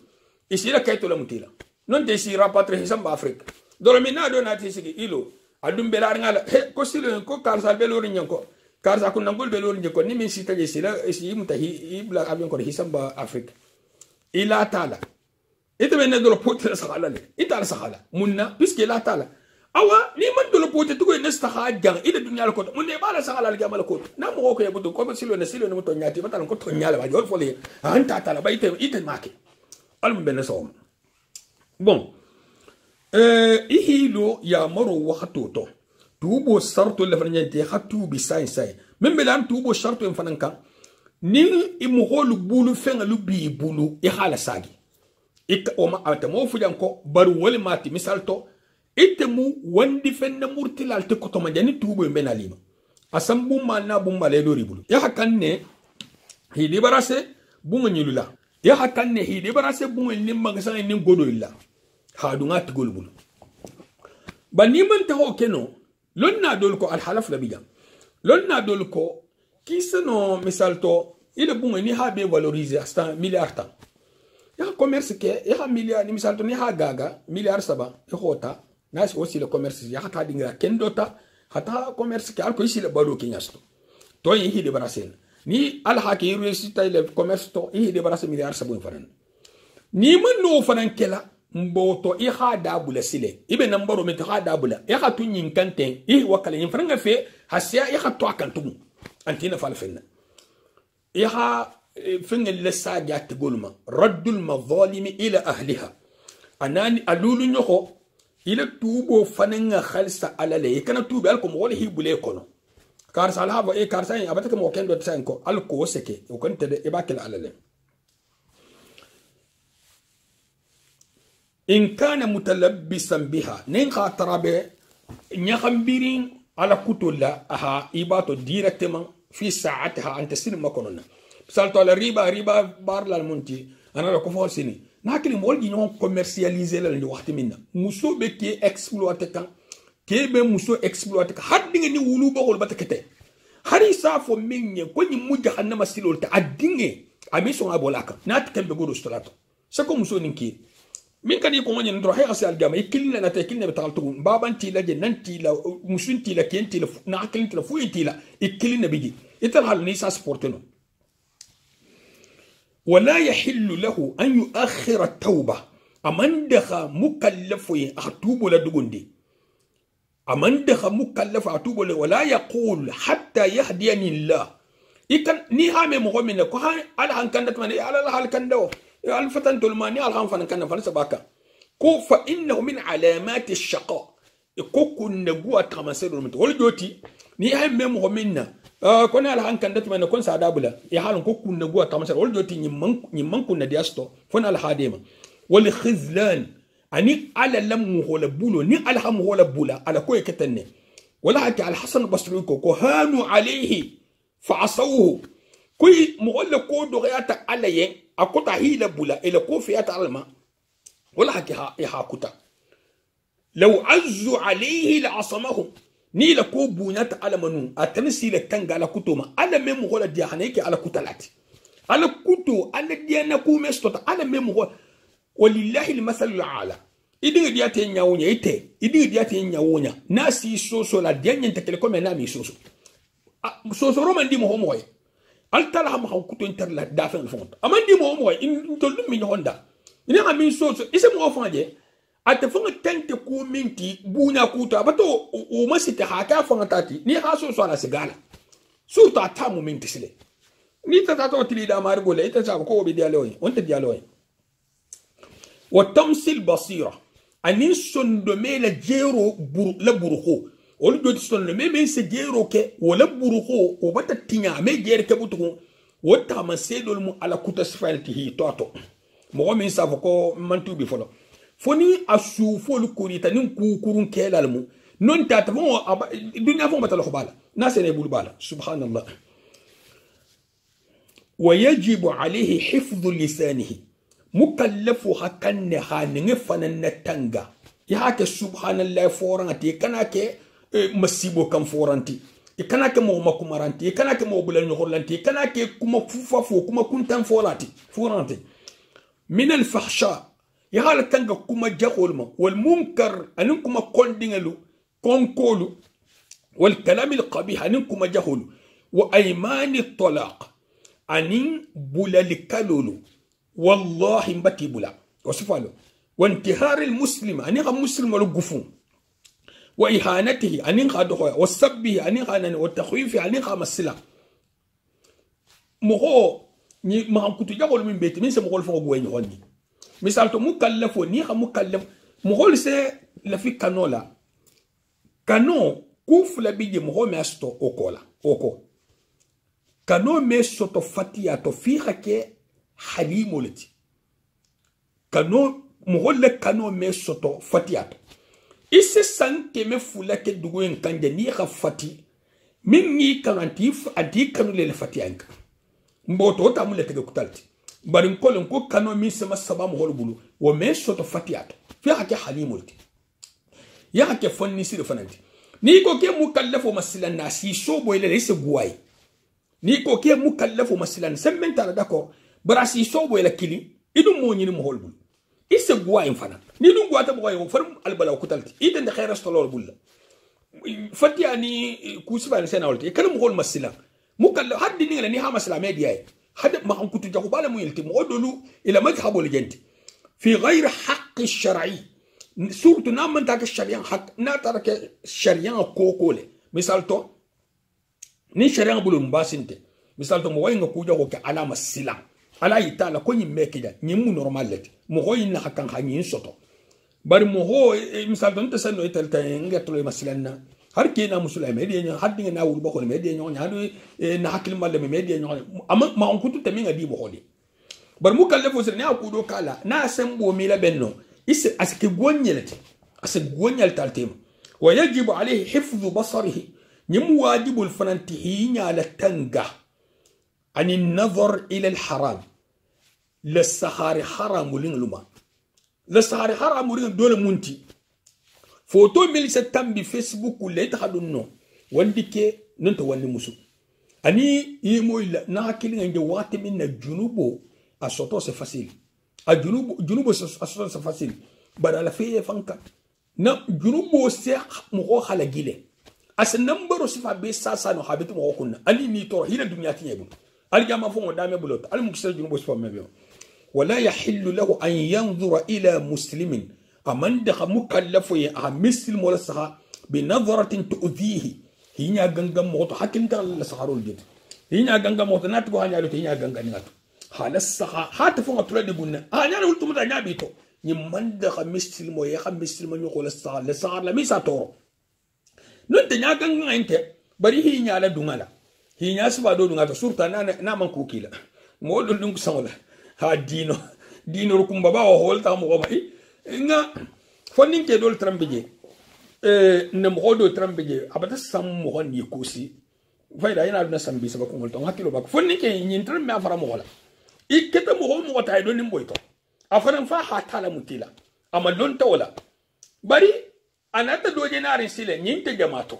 isira kayto la mutila non te si rapatre hisamba afrique dolo mi na do na ti sigi ilo adum bela ngala he ko silo ko karsa belo ri nyanko karsa ko nangol belo ri nyanko ni min si taje sila isi mutahi ibla abion ko hisamba afrique ila taala ite men do pote sakala le ita sakala munna puisque ila taala awa ni man do pote tugo ne staha jang ida dunya ko munne bala sakala le gamal ko na mo ko yebudo ko silo ne mo to nyati batal ko to nyala ba jor fole anta taala ba ite make alum ben som bon ihilo ya maro waxtu to tubo sarto le fanante khatu bi sai même belan tubo sharto en fananka nin imuholu bulu fenga lu bi bulu i hala sagi ik oma atamo fujanko baru wole mati misal to itemu wandi fenna murtilal te ko to majani tubo mbena lima asam bumma na bumma le dori bulu ya hakanne hidi barase bunga nyulula ya hakanne hidi barase bunga nimma ngasa nin godo illa ha dunga tigol bulu bani man taho keno lonna dol ko al halaf la bijam lonna dol ko kisano misal to il bon ni ha be valoriser hasta milliard ta ya commerce ke ya milliard ni misal to ni ha gaga milliard saba e khota nas aussi le commerce ya hata dingra kendota hata commerce ke alko isi le balo ke nyasto to yi hi de barasel ni al haki réussite le commerce to yi de barasel milliard saba faran ni man no faran kela mboto i ha dabula sile ibe nambaro met ha dabula ya ha tunyin kante i wakale yin faran fe hasia ya ha to akantum antina fal fenna يها فين اللساجة تقول ما رد المظالم إلى أهلها أناني ألولو نيوخو إلى توبو فننغ خلصة على لي كان توبو ألكم وله بليكونو كارس على هذا إيه كارسين أبتك موكين دوت سانكو ألكو وسكي وكنت إباكل على لي إن كان متلبسا بها نينخا ترابي نيخمبيرين على كتولا أها إباتو ديركتمان في ساعتها أنت سين ما كنا سالتو على ريبا بار للمنتي أنا لو كفوا سيني ناكل مول جينون كوميرسياليزي للي وقت منا مسو بكي إكسبلواتك كي بمسو إكسبلواتك حد ديني ولو بقول بتكتة هاري سافو مني كوني موجة حنا مسيلول تعديني أميسون أبولاك ناتكلم بقول استراتو سكو مسو نكير min kadi ko ngani ndro hay asal gama ikilna na tekilna betaltu babanti la jenanti la musunti la kenti la na akilti la fuiti la ikilna biji ital hal ni sa sporteno ولا يحل له أن يؤخر التوبة أمن دخا مكلف أخطوب ولا دغندي أمن دخ مكلف أتوب له ولا يقول حتى يهديني الله إكن نهام مغمن كهان على هن كندت من على الحال كندو على فتن تلماني على هن فن كند فن سباكا كو فإنه من علامات الشقاء كو كن نبوة تمسير من تقول جوتي نهام مغمن كنا على هن كندت من كون سادابلا يحالن كو كن نبوة تمسير قول جوتي نمان كن ندياستو فن على هاديما والخذلان أني على لم ولا بولو ني على هم ولا بولا على كوي كتني ولا حتى على الحسن البصري كو هانوا عليه فعصوه كوي مغلا كو دغياتا على ين اكوتا هي لبولا الى كو فيات على الماء ولا حكي يا كوتا لو عزوا عليه لعصمهم ني لكو بونات على منو اتنسي لكنغ على كوتوما على ميم غولا دي حنيكي على كوتالات على كوتو على ديانا كو مستوتا على ميم غولا ولله المثل الاعلى idin dia te nyawunya ite idin dia te nyawunya nasi soso la dia nyente telekom na mi soso soso roma ndi mo moy altala ham haw kuto inter la dafa le fond amandi mo moy in tolum mi honda ina ami soso ise mo fanje ate fonga tente ko minti bunya kuta bato o masite haka fonga tati ni ha soso ala sigala surta tamu minti sile ni tata to tilida margo le ita sa ko be dialoy onte dialoy وتمثل بصيرة أني سندمي لجيرو لبروخو ولو جوتي سندمي مي سجيرو كي ولا بروخو وبتا تينا مي جير كبوتو وتمثل الم على كوتسفالتي توتو مو مين سافوكو مانتو بيفولو فوني اسوفو الكوري تاني كوكورون كيلالمو نون تاتمو الدنيا فون بتلو بالا ناس ني بول بالا سبحان الله ويجب عليه حفظ لسانه مكلف حكن هانين فنن تنغا ياك سبحان الله فورانتي كناكي مسيبو كم فورانتي كناكي مو مكمرانتي كناكي مو بلن نخولانتي كناكي كما فوفافو كما كنتن فورانتي من الفحشاء يالا تنغا كما جاخولما والمنكر انكما كوندينلو كونكولو والكلام القبيح انكما جاخولو وايمان الطلاق انين بولالكالولو والله مبتي بلا وصفاله وانتهار المسلم أنيغا مسلم ولو قفون وإهانته أنيغا دخويا والسبه أنيغا ناني والتخويف أنيغا مسلا مغو ما هم كنتو جاغول من بيتي من سمغول فوق وين يغني مثالتو مكلف ونيغا مكلف مغول سي لفي كانولا كانو كوف لبيجي مغو ميستو أوكولا أوكو كانو ميستو تفتيا تفيخا كي حليم لتي كانو مغول كانو ميستو فتياتو إسي سانكي مفولاك دوغوين كان جنيخا فتي مني كانتيف أدي كانو للفتيانك مبوتو تامو لتك كتالتي بارين كولن كو كانو ميسما سبا مغول بلو وميستو فتياتو في حكي حليم لتي يا حكي فني سير فنانتي نيكو كي مكلفو مسلا ناسي شوبو إلي ليس غواي نيكو كي مكلفو مسلا سمين تالا داكو براسي صوبو إلى كيلي إدو موني نمهول بول إيسا غواي مفانا نيدو غواتا بغواي فرم البلا وكتالتي إيدن دي خير استولور بول فتياني كوسفا نسينا ولتي كلام مغول مسلا مكلف حد نيغلا نيها مسلا ميديا حد ما هم كنتو جاكو بالا مويلتي مغدولو إلى مذهبو لجنتي في غير حق الشرعي سورة نام تاك الشريان حق ناتارك الشريان كوكولي مثالتو ني شريان بولو مباسنتي مثالتو مغوين كوجاكو كعلامة السلام ala itala ko nyimme kida nyimu normal leti mo ho inna hakan hanyin soto bari mo ho misal don ta sanno italta ngatlo maslanna har kina musulay mediya nya haddi na wul bokol mediya nya hadu na hakil malle mediya nya amma ma on kutu taminga di bokoli bar mu kallefo sir ne akudo kala na sembo mi la benno is aske gonyelati aske gonyal taltema wa yajibu alayhi hifdhu basarihi nyimu wajibul fanantihi nya la tanga عن النظر إلى الحرام للسخار حرام لين لما للسخار حرام لين دول منتي فوتو ميل ستام بفيسبوك ولا يتخدنو وندك ننت وندي مسو أني يمو إلا ناكل عند وقت من الجنوب أصوتو سفاسيل الجنوب أصوتو سفاسيل بدل فيه فانكا نا جنوب سيخ مخو خلاجيله أس نمبر سفا بيساسا نحبت مخو كنا أني نيتور هنا الدنيا تيجون الجامع فوق دامي بلوت المكسر جنوب سفا ولا يحل له أن ينظر إلى مسلم أمن دخ مكلف مسلم ولا سها بنظرة تؤذيه هنا غنغا موتو حكيم تال سخارول جيت هنا غنغا موتو ناتبو هانيا لو هنا غنغا ناتو حال السخا هات فون تولد بونا هانيا لو تمدا نيابيتو ني مند خمسل مو يا خمسل ما نيو خول السخار لا ميسا تورو نونت نيا غنغا انت بري هنا لا دونغالا هنا سبا دو دونغاتا سورتا نا مان كوكيلا مودو دونغ سانولا ها دينو ركم بابا هول تا مو باي nga fonin ke dol trambije ne mo do trambije abata sam mo ni kusi fayda ina na sambi sabako ngol to hakilo bak fonin ke nyin tram me afara mo wala iketa mo tay do nim boyto afara fa ha tala mutila ama don tawla bari anata do je nari sile nyin te jamato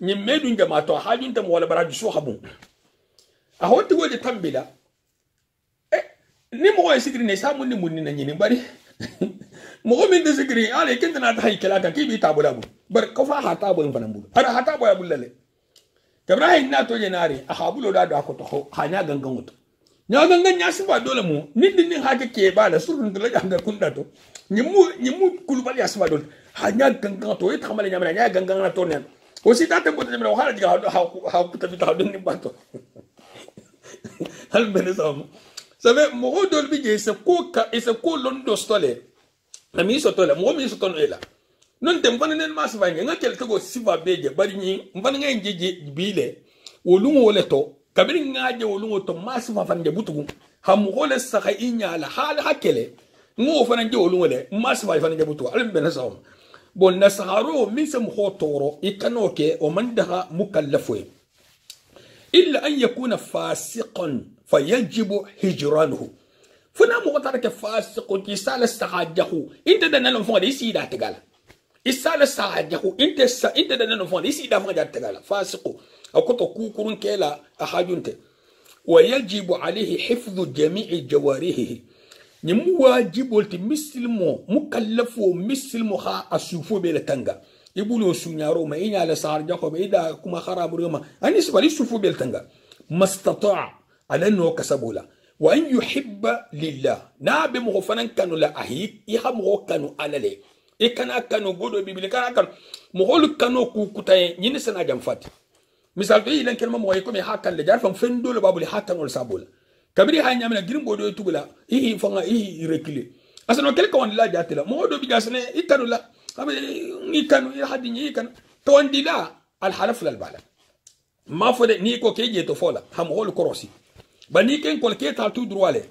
nyin medun jamato hajun ta mo wala baraju so habun a hotti woje tambila ni mo sigri ne samu ni munni na nyin bari mo min de sigri ale kenta na tay kala ka kibi tabula bu bar ko fa hata bo en fanambu ara hata bo ya bullale ibrahim na to jenari a habulo da da ko to ha nya gangan wuto nya gangan nya siba dole mu nin din ha ke ba la surun de la janga kunda to nyimu kulubali ya siba dole ha nya gangan to ita kamala nya gangan na to ne o si ta tembo de mera hala diga ha ku ta bita do ni bato hal benesam sabe mo dol bi je se ko londo stole na mi sotola mo mi sotono ela non tem bana nen mas vange ngakel to go siva beje bari ni mbana ngay jeje bile wolungo wole to kabiri ngaje wolungo to mas va fanje butugu ham gole sakha inya la hal hakele ngo fanje wolungo le mas va fanje butugu alim bena sawm bon nasharu min sam khotoro ikanoke o mandaha mukallafwe illa an yakuna fasiqan fayajibu hijranuhu funa mo tara ke fasiqo ki sala sahajahu inte da nan fon isi da tagala isala sahajahu inte da nan fon isi da fon da tagala fasiqo akoto kukurun kela ahajunte wayajibu alayhi hifdhu jami'i jawarihi ni muwajibu ti mislimo mukallafu mislimo ha asufu bela tanga ibulo sunyaro ma inya la sahajahu be ida kuma kharabu rama anis bali sufu bela tanga mastata ala no kasabula وأن يحب لله نابي مغفنا كانوا لا أهيك يخمغو كانوا على لي إكنا كانوا قدوا بيبلي كانوا مغول كانوا كوكوتاي ينسنا جنفات مثال في لان كلمة مغيكم يحاكا لجار فنفندو لبابو لحاكا والسابولا كبري هاي نعمل جرم بودو يتوبلا إيه فنا إيه يركلي أصلا كلك وان لا جاتلا مغودو بيجاسنا إكانوا لا إكانوا يحد يكان توان دي لا الحلف للبالا ما فدي نيكو كيجي تفولا هم غول كروسي bani ken kol keta tu droale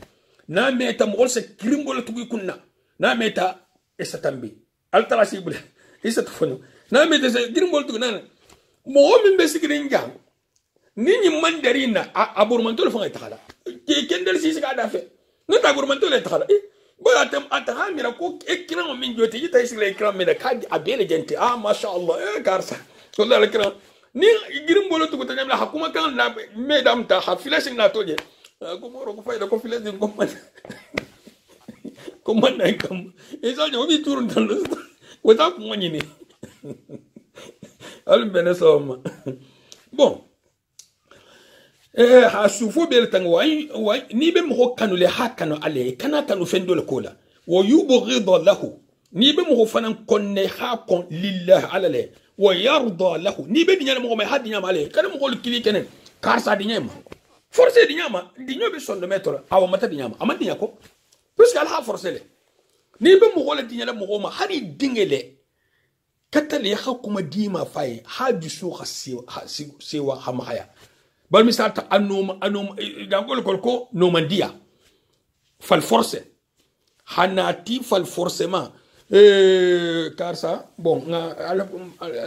na meta mo se krimbol tu kunna na meta esa tambi altara sibule esa tufonu na meta se krimbol tu nana mo min be sigrin jam ni ni mandarina aburmanto fa takhala ke kendel si ga da fe no ta aburmanto le takhala ba atam atahamira ko ekran min joti yita isle ekran me da kadi abele gente masha Allah garsa wallahi ekran ni krimbol tu ko tamla hakuma kan na medam ta hafilash na toje ko moro ko fayda ko filas din ko man ay kam eso yo bi turun tan wata ko ngani ni al benesom bon ha sufu bel tan way ni be mo kanu le hakano ale kana kanu fendo le kola wa yubghid lahu ni be mo fanan konne ha kon lillah ala le wa yarda lahu ni be dinya mo me hadinya male kana mo ko kili kenen karsa dinya ma forcé dinyama dinyo be son de mettre awa mata dinyama ama dinya ko puisque al ha forcé le ni be mo wala dinya la mo ma hari dingele katale ya kuma dima fay ha du su khasi wa hamaya bal misal ta anom dangol ko no mandia fal forcé hanati fal forcément karsa bon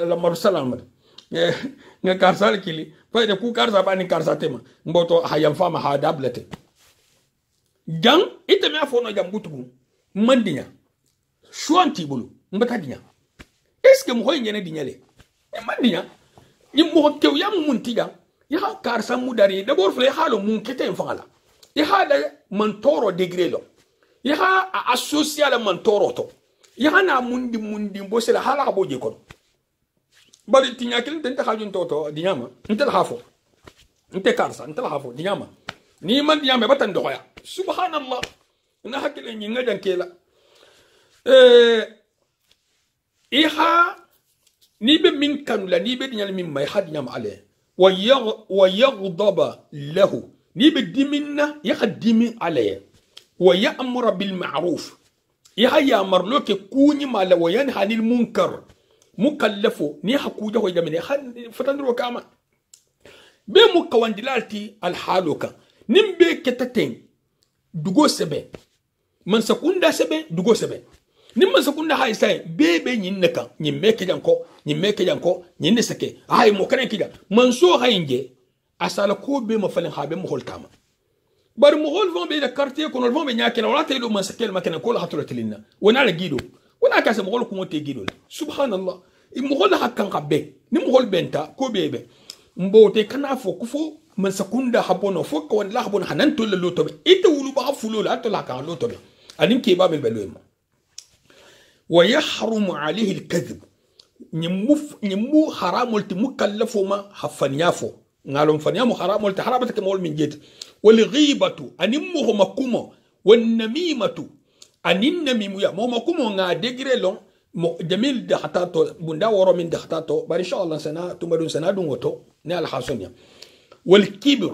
la marsalam nga karsal kili fayde ku karsa bani karsa tema mboto hayam fama ha dablete jang ite me afono jam butubu mandinya shuanti bulu mbata dinya est ce que mo hoy ngene dinyale mandinya ni mo kew yam mun tiga ya karsa mudari d'abord fle halo mun kete fala ya hada man toro degré lo ya associé la man toro to ya na mundi mbosela hala boje ko bari tinya kel tenta hajun toto dinyama ntel hafo nte karsa ntel hafo dinyama ni man dinyama batan doya subhanallah na hakile nyi ngadan kela iha ni be min kanu la ni be dinyal min may had nyam ale wa yaghdaba lahu ni be diminna ya khadimi ale wa ya'muru bil ma'ruf ya marloke kunyi mala wa yanha anil munkar mukallafu ni hakuja ho jamine fatandro kama be mukawandilalti al haluka nimbe ketaten dugo sebe man sakunda sebe dugo sebe nimman sakunda hay sai bebe nyinne kan nyimme ke janko nyinne sake hay mo kan kija man so haynge asala ko be mo falen habe mo holtama bar mo hol von be da quartier ko no von be nyaake na wala tay do man sakel makana ko la hatula tilina wana la gido wana ka se mo hol ko mo te gido subhanallah mo hol hakkan kabbe ni mo hol benta ko bebe mbote kana fo ku fo man sakunda habono fo ko wala habono hanan to le lotobe ite wulu ba fulo la to la ka lotobe anin ke babel beloyma ويحرم عليه الكذب نمو حرام المكلف ما حفنيافو نالهم فنيامو حرام حرامتك مول من جد والغيبة أنمو مكومو والنميمة أننميمو يا مو مكومو نادجري لون جميل دختاتو بندا ورو من دختاتو بار إن شاء الله سنة تمرون سنة دون وتو نال حاسونيا والكبر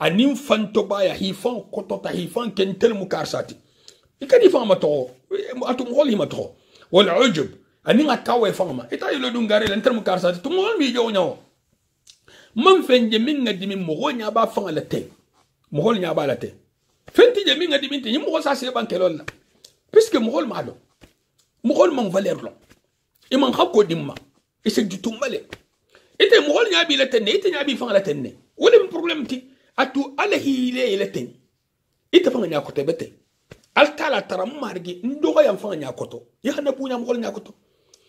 أنم فانتو بايا هيفان كتوتا هيفان كنتل مكارساتي إكاني فاما تو أتو مغولي ما تو والعجب أني أكاوي فاما إتا يلو دونغاري لنتر مكارساتي تمغول ميجو نيو من فين جمين ندي من مغول نيابا فان لتين مغول نيابا لتين فين تي جمين ندي من تي مغول ساسي بان كيلولا بيسك مغول مالو مغول من فالير لون إمان خاكو ديما إسك جتو مالي إتا مغول نيابي لتين إتا نيابي فان لتين ولي من بروبلم تي أتو ألهي لي لتين إتا فان نياكو تبتين altala tara margi ndogo ya mfanya nyakoto yana punya mgol nyakoto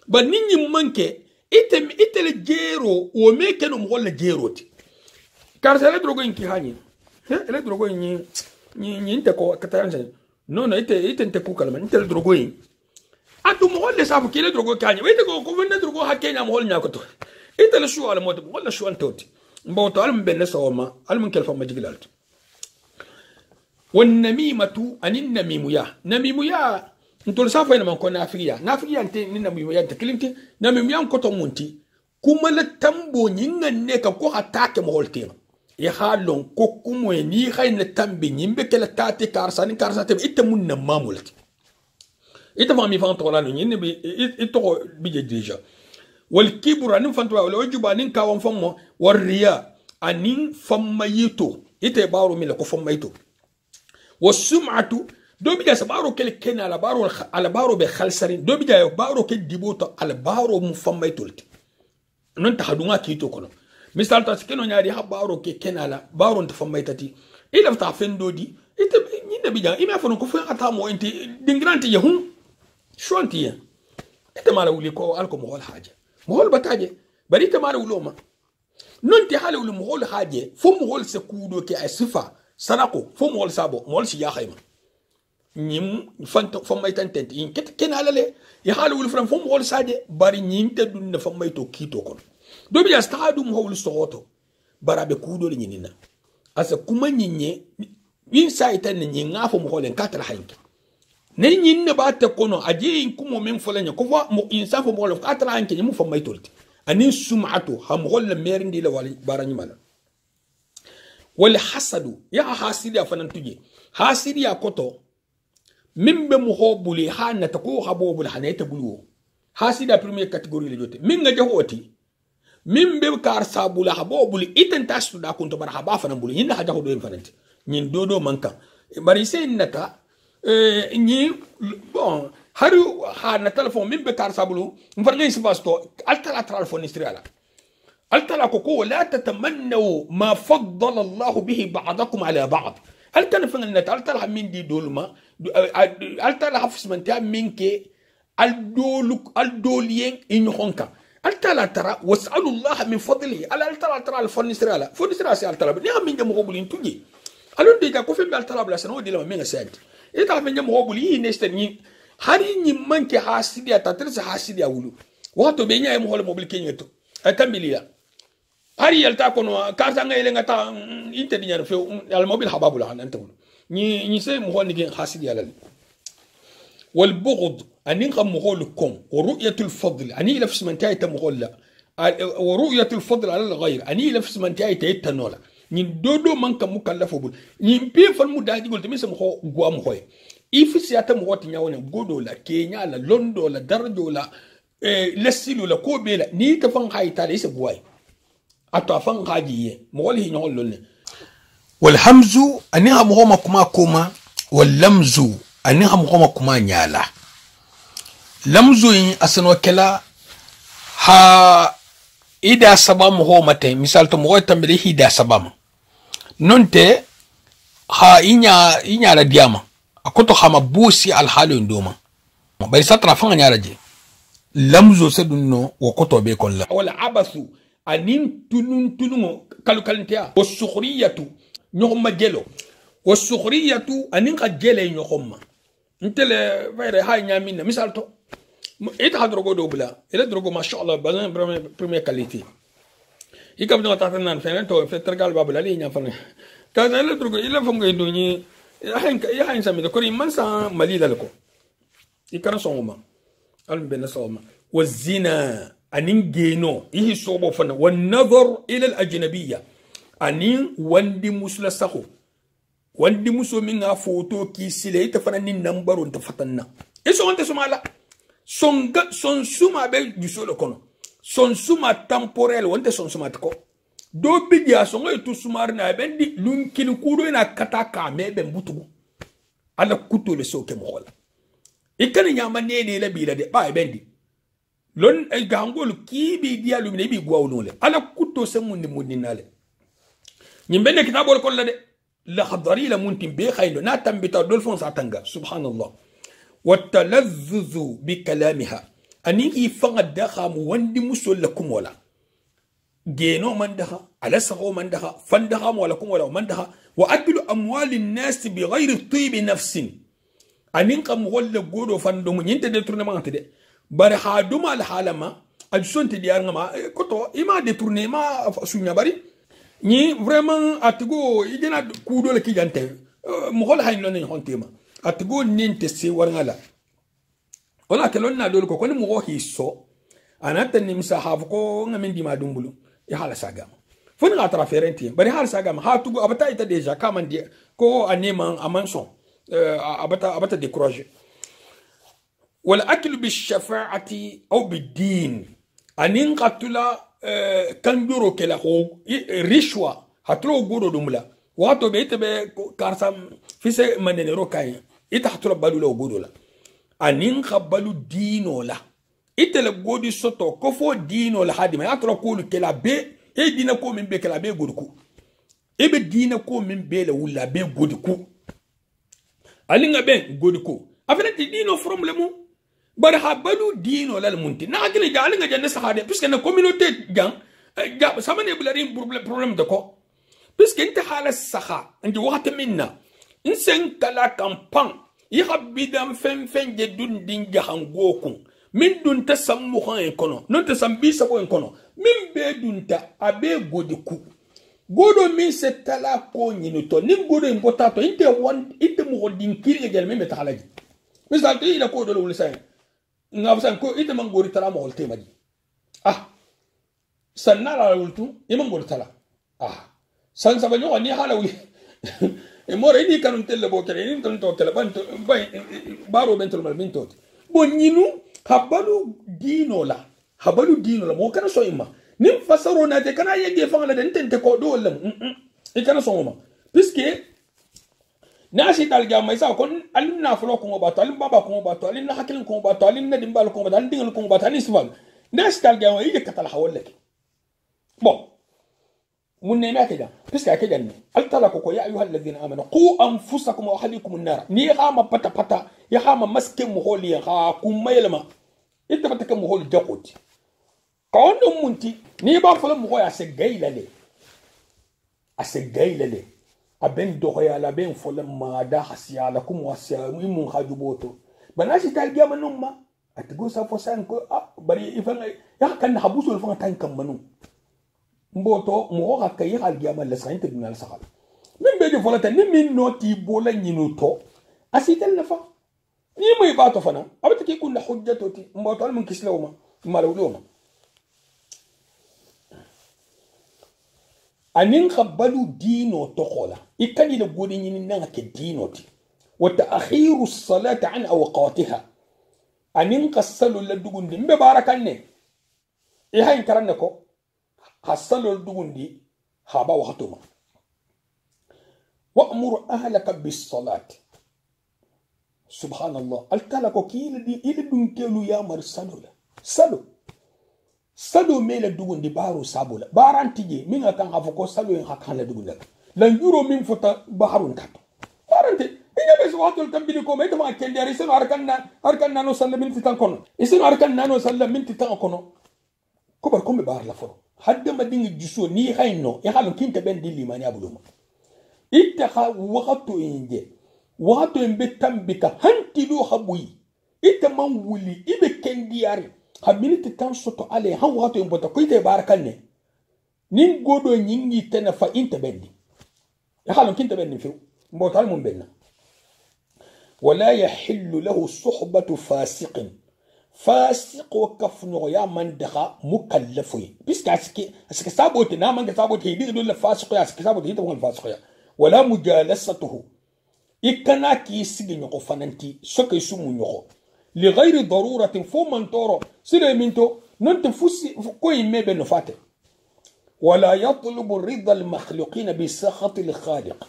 ba ninyi manke ite le jero o meke no mgol le jero ti karsa le drogo inki hani le drogo ni nte ko katayanza no ite nte ku kalma nte le drogo yin atu mgol le safu kile drogo kanya wete ko ko vende drogo hakenya mgol nyakoto ite le shu ala moto mgol le shu antoti mboto al mbenne sawma al mun kelfa majiglalto والنميمة أن النميمية نميمية نتول سافا إنما نكون نافيا أنت نميمية تكلمتي نميمية نكتو منتي كما لتنبو نينا نيكا كو هتاك مهولتين يخالون كو كمو نيخا نتنبي نيمبك لتاتي كارساني كارساتي إتمون نمامولتي إتمامي فانتولا نينا إتو بيجي ديجا والكبر أنين فانتولا والعجب أنين كاوان فمو والرياء أنين فميتو إتبارو ميلا فميتو والسمعة دو بيجا سبارو كل كنا على بارو بخلسرين دو بيجا بارو كل ديبوتا على بارو مفميتولت ننت حدونا كيتو كنا مثال تاسكنو نياري بارو كل كنا على بارو نتفميتاتي إلا فتعفن دودي إنت نينا بيجا إما فنو كفوا أتامو إنت دينغرانتي يهون شو أنتي إنت ما لولي كو ألكو مهول حاجة مهول بتاجة بري إنت ما لولو ما ننت حالو مهول حاجة فو مهول سكودو كي أسفا sanako fo mol sabo mol si ya khayma nyim fanto famay tantente in ken halale ya halu wul fram fo mol sade bari nyim te dun fa may to kito kon do bi astadu mo hawlu soto barabe kudo le nyinina asa kuma nyinye yin saita ne nyinga fo mo holen katra hanki ne nyinne ba te kono aje in kumo men folanya ko fa mo insa fo mo holen katra hanki mu fa may tolti ani sum'atu ham hol merindi le wali barani mala والحسد يا حاسد يا فنانتوجي حاسد يا كوتو من بمحبولي حنا تكو حبوب الحنيت بلو حاسد يا بريمير كاتيجوري لجوتي من جهوتي من بكار سابولا حبوبولي إتن تاسو دا كنت برحبا فنانبولي ين حاجه هدو فنانتي نين دودو مانكا بريسي نتا ني بون هارو حنا تليفون من بكار سابولو مفرغي سباستو التلا تليفون استريالا التلا كوكو لا تتمنوا ما فضل الله به بعضكم على بعض هل كان فعلا التلا من دي دولما التلا حفظ من تام منك الدولين إن هونكا التلا ترى واسألوا الله من فضله التلا ترى الفرنسرا سي التلا نعم من جم هوبلين تجي الون ديجا كوفي من التلا بلا سنو دي لما من سنت إذا من جم هوبلي نستني هاري نيمانك حاسديا تاترس حاسديا ولو وقتو بينيا يمهول موبل كينيتو أكمليا هاري يلتا كونو كارتانغا يلنغا تا انت دي نيار فيو الموبيل حبابو لا انت ني سي مو ني حاسد يالا والبغض أنين خم مغولكم ورؤية الفضل أني لفس من تاي تمغول ورؤية الفضل على الغير أني لفس من تاي تنولا نين دودو من كم مكلف بول نين بيف المداجي قلت ميسا مخو قوام خوي إيفس ياتم غوتي نياونا غودو لا كينيا لا لوندو لا درجو لا لسيلو لا كوبي لا ني كفان خاي تالي سبواي أتو أفان خاجي مغولي نيول لولي والهمز أنيها مغوما كما كوما واللمز أنيها مغوما كما نيالا لمزو أسنو كلا ha ida sabam ho mate misal to mo tambere hida sabam nonte ha inya la diama akoto hama busi al halu ndoma bari satra fanga nyara je lamzo sedunno wakoto be kon la wala abasu anin tunun kalukalentia wasukhriyatu nyoma gelo wasukhriyatu anin ka gele nyoma ntele vere ha nyamina misal to إيه هادروغو دوبلا إيه دروغو ما شاء الله بدن بريمير كاليتي إيه كم نقطة تنان فين تو في ترجال بابلا ليه نفهم كذا إيه دروغو إيه فهم يدوني إيه هين سامي دكوري من سا مليلا لكو إيه كنا صوما ألم بين صوما والزنا أنين جينو إيه صوبه فن والنظر إلى الأجنبية أنين وندي مسلسخو وندي مسو منها فوتو كيسيلي تفنن نمبر ونتفتنا إيه سو أنت سمالا son suma be jusolo kono son suma temporel wonte son suma tko do bidia son e tu sumar na bendi lunkin kudo na kataka me be butugu ala kuto le soke mo wala ikani nyama nene la bila de ba bendi lon e gangol ki bi dia lumine bi gwawno le ala kuto se munni nale nyimbene kitabol kon la de la khadari la muntin be khaylo na tambita dol fon sa tanga subhanallah والتلذذ بكلامها أني فقد دخم وندي مسول لكم ولا جينو من دها على سخو من دها فندها ولكم ولا من دها وأكل أموال الناس بغير طيب نفس أني قم ولا جودو فندم ينت دترنا ما تدي برها دوم على حالما أجسون تديار ما كتو إما دترنا ما سونيا بري ني vraiment atigo igena kudo le kijante مغول هاي لون هونتيما atigo ninte si warngala wala kelon na dol ko ko mo hisso anata ni msahaf ko ngamin di madumbulu ya hala saga fon ga traferenti bari hala saga ha tugo abata ita deja kaman di ko anema amanson abata décourager wala aklu bi shafa'ati aw bid din anin qatula kanduro kala ko rishwa hatlo godo dumla wato be tebe karsam fise manenero kay ita hatula balu lo godo la anin khabalu dino la ita le godi soto ko fo dino la hadima atro ko lu kala be e dina ko min be kala be godo ku e be dina ko min be la wula be godo ku alinga be godo ku afena dino from le mu bar habalu dino la munti na gele ja alinga janna sahade puisque na communauté gang samane bulari problème de ko puisque انت حال السخاء عند وقت منا انسان كلا كامبان يخبيدم فين جدون دين جهانغوكم من دون تسمو خان كونو نون تسمبي سبو كونو من بدون تا ابي غودكو غودو مي ستلا كو نينوتو نين غودو امبوتاتو انت وان انت مو دين كيري جال مي متخلاجي مثال تي لا كو دولو لسان ngabsan ko ite man gori tala mo holte madi sanara wultu imam gori tala san sabanyo ni halawi e more ni kanum telle bo kere ni ton to tele ban bay baro bentul mal minto bo nyinu habalu dino la mo kana so imma nim fasaro na te kana yege fanga den tente ko do lam e kana so ma puisque nasi dal gamay sa kon alinna flo ko ba to alin baba ko ba to alinna hakilin ko ba to alinna dimbal ko ba dal dingal ko ba tan isbal nasi dal gamay yege katal hawlek bon من ناكدا بس كده ني التلاكو يا ايها الذين امنوا قوا انفسكم واهليكم النار ني غاما باتا يا غاما مسكن مهولي غا كوميلما انت بتك مهول دقوت كون مونتي ني با فلا مو يا سغايلالي اسغايلالي ابن دوغيا لا بن فلا ما دا حسيا لكم واسيا من خاجبوتو بناشي تالجا منوما اتغو سافوسان كو بري يفن يا كان حبوسو الفن تانكم منو mboto mo ga kay hal giama la sainte dina sakal min be de volata ni min noti bola nyinu to asitel na fa ni mai ba to fana abata ke kunna hujjatoti mboto mun kislawma malawloma anin khabbalu dino tokola ikani le godi nyini nanga ke dinoti wa ta'khiru as-salati an awqatiha anin qassalu la dugundi mbe barakanne e hayin karanne ko qassalu dugundi haba waqtuma wa'mur ahlaka bis-salati subhanallah alkalako kila di ile dun kelu ya mar salo mele dugundi baru sabula barantije min kan afoko salo en hakan la dugunda lan yuro min fota baharun kat barante inga be watul tambili ko meta ma kende ari seno arkan nano salla min titan kono iseno arkan nano salla min titan kono ko bar ko be bar la foro hadde ma dingi juso ni hayno e halon kinte ben dilli mani abuluma ittaha waqtu inje waqtu en be tambita hanti do habui ita man wuli ibe kendiyari hamiliti tan soto ale han wato en bota koyte barakalne nin godo nyingi tena fa inte bendi ya halon kinte bendi fi mbotal mum benna wala yahillu lahu suhbatu fasiqin fasiq wa kafnu ya man dakha mukallafu biska aske sabote na man sabote hidi do la fasiq ya aske sabote hidi wal fasiq ya wala mujalasatuhu ikana ki sigi nyoko fananti soke sumu nyoko لغير ضرورة فمن تورو سيري منتو ننت فسي كوي ميبن نفاتي ولا يطلب رضا المخلوقين بسخط الخالق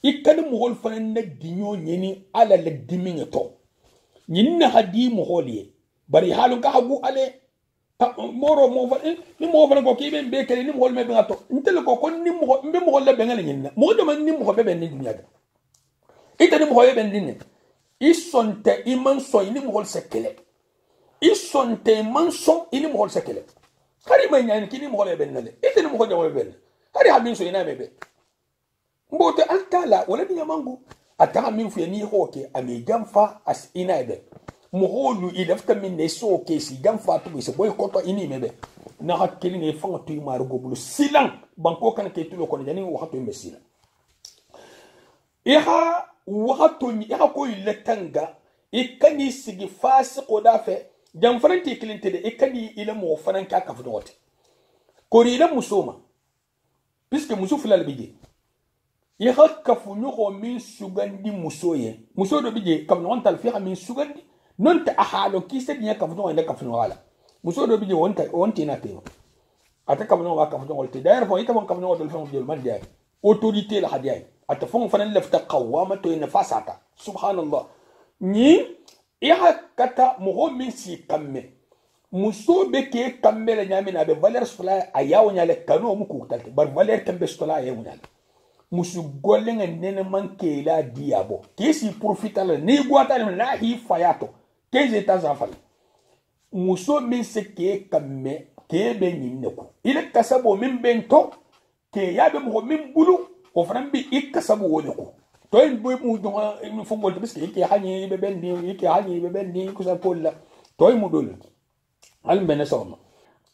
يكن مغول فنن الدنيو نيني على الدمين تو نينا هدي مغولي بري حالو كحبو علي مورو موفن ني موفن كو كي بن بيكري ني مغول ميبن تو انت لكو كون ني مغول لا بنال نينا مغول دما ني مغول بن ني دنيا انت ني مغول بن ني isonte imanso ini mugol sekele isonte manso ini mugol sekele hari manyani kini mugol benale itini mugol jawo ben hari habin so ina mebe mbote altala wala binya mangu ataka min fu ni hoke ami jamfa as ina be mugolu ilafta min ne so ke si jamfa to se boy koto ini mebe na hakili ne fanga tu maru gobulu silan banko kan ke tulo ko jani waxatu mbesila iha wato ni ya ko iletanga ikani sigi fasiqo dafe jam faranti kilinte de ikani ile mo fanan ka kafu dote kori ile musoma puisque musu fulal bije ya kafu no min sugandi musoye muso do bije kam non tal fi min sugandi non ta ahalo kise dinya kafu no inde kafu no wala muso do bije wonti na te ata kam no wa kafu no wolte d'ailleurs fo ita bon kafu no wolte fo jël man diay autorité la hadiay atafon fanan lafta qawama to ina fasata subhanallah ni iha kata mo min si kamme muso be ke kamme la nyami na be valeur sola ayaw nyale kanu mu ku talte bar valeur kambe sola ayaw nyale musu golenga nene manke la diabo kesi profita la ni gwata na hi fayato keze tazafal muso min se ke kamme ke be nyinne ko ile kasabo min bento ke yabe mo min bulu o fana bi ikasabu woni ko to en boy mu do en fongol to biski ke hani be bendi ke hani be bendi ko sa polla to mu dol al ben sawma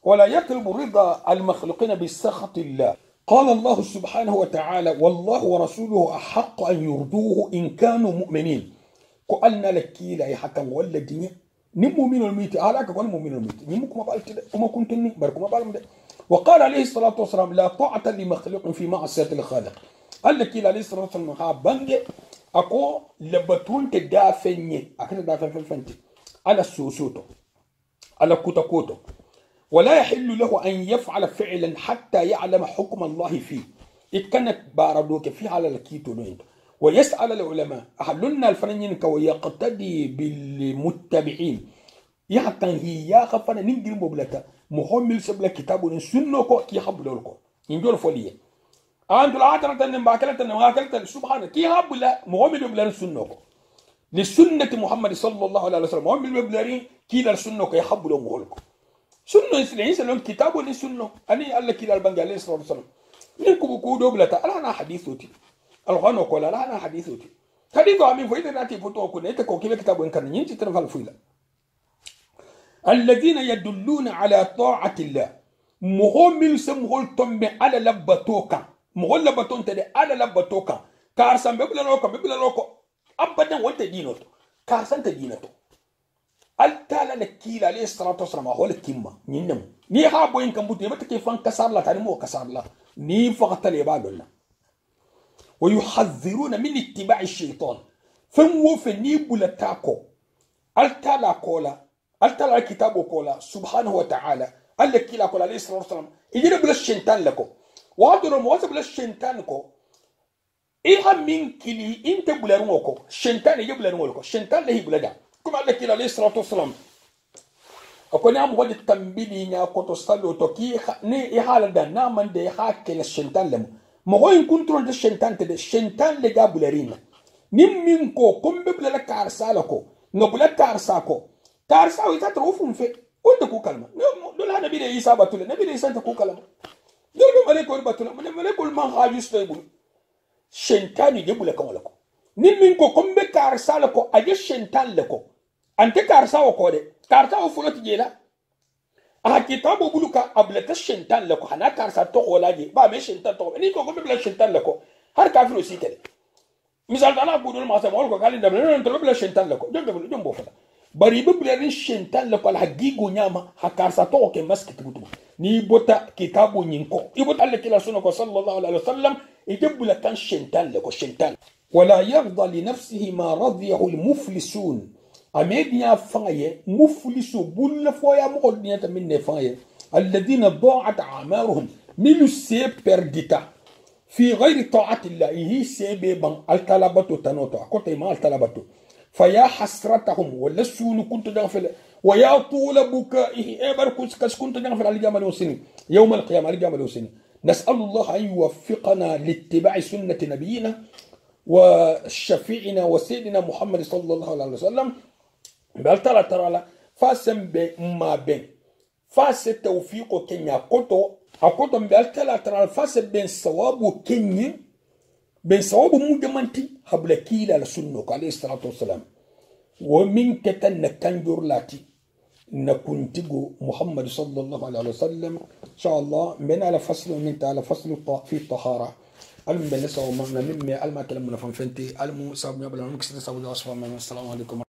wala yatlubu rida al makhluqin bi sakhat Allah قال الله سبحانه وتعالى والله ورسوله أحق أن يرضوه إن كانوا مؤمنين قالنا لك لا يحكم ولا الدنيا نمو من الميت على كل مؤمن الميت نمكم ما قلت وما كنتني بركم ما بعلم. وقال عليه الصلاة والسلام لا طاعة لمخلوق في معصية الخالق. قال لك عليه الصلاة والسلام ها بنج أكو لبتون تدافني أكيد دافن في الفنتي على السوسوتو على كوتو ولا يحل له أن يفعل فعلا حتى يعلم حكم الله فيه. إكنك باردوك في على الكيتو نوين ويسأل العلماء أحللنا الفنانين ويقتدي بالمتبعين يحتن هي يا خفنا ننجل مبلتا محمل سبلا كتابه سنوكو كي حبلولكو ينجول فوليه أنت لا تعرفن باكلة سبحانه كي حبلا محمل بلان سنوكو لسنة محمد صلى الله عليه وسلم محمل بلارين كي لا سنوكو يحبلو مهولكو سنة إسلام سلام كتابه لسنة أني الله كي لا البنجالي صلى الله عليه وسلم نكو بكودو بلتا أنا حديثوتي الغنو كولا لا أنا حديثوتي حديثو عمين فايدة ناتي فتوه كنا يتكو كيف كتابو إنكار ينتي تنفال فيلا الذين يدلون على طاعة الله مغمل سمغل تنبي على لبتوكا مغل لبتون تدي على لبتوكا كارسان بيبلا لوكا أبدا وانت دينوتو كارسان تدينتو التالا لكيل عليه الصلاة والسلام هو الكيمة نينم ني هابو إن كم بتي بتكي فان كسر لا تاني مو كسر لا ني فقط لبعض الله ويحذرون من اتباع الشيطان فمو في نيبولا تاكو التالا كولا التالا كتابو كولا سبحانه وتعالى الكيل كولا عليه الصلاة والسلام يجي بلا الشيطان لكو وادر مواسى بلا الشيطان كو إيه من كلي إنت بلا رموكو الشيطان يجي بلا رموكو الشيطان له بلا دا كما الكيل عليه الصلاة والسلام أكون يوم وجد تنبيني يا كتو صلوا تكي ني إحالة دا نامن دي حاكي الشيطان لمو مغوين كنترول دي الشيطان تدي الشيطان اللي جابو لرينا نمينكو كم ببلا لك عرسالكو نبلا كارساكو كارساو إذا تروفهم في قلت كو كلمة دول نبي دي إيسا باتولا نبي دي إيسا تكو كلمة دول ملكو باتولا ملكو المنغاجوس تيبولو الشيطان يجيبو لك ولكو نمينكو كم بكارسالكو أجي الشيطان لكو أنت كارساو كو دي كارساو فلوت جيلا كتابو بلوكا أبلت الشيطان لكو حنا كارسا توقو لاجي با مي الشيطان توقو نيكو كم ببلا الشيطان لكو هر كافرو سيكالي misal dana budul ma sama ko kali ndam non to bla shentan lako jom bo fala bari be bla rin shentan lako al hagigo nyama hakar sa to ke maski tubutu ni bota kitabu nyinko ibota alle kila sunna ko sallallahu alaihi wasallam ijibula tan shentan lako shentan wala yarda li nafsihi ma radiyahu al muflisun amedia faye muflisu bulla foya mo dinata minne faye alladhina da'at a'maruhum milu se perdita في غير طاعة الله هي سببا الطلبة تنوتو أكوتي ما الطلبة فيا حسرتهم ولا سون كنت دغفل ويا طول بكائه إبر كنت دغفل على الجمل والسنين يوم القيامة على الجمل والسنين نسأل الله أن يوفقنا لاتباع سنة نبينا وشفيعنا وسيدنا محمد صلى الله عليه وسلم بل ترى فاسم ما بين فاس التوفيق كنيا كوتو أقول بألتلا ترى الفاس بين صواب وكني بين صواب مجمنتي حبل كيل على سنة عليه الصلاة والسلام ومن كتن كنجر لاتي نكنتجو محمد صلى الله عليه وسلم إن شاء الله من على فصل ومن على فصل في الطهارة المن نسوا من مما المكلم من فنتي المو سامي بلا مكسر سوى السلام عليكم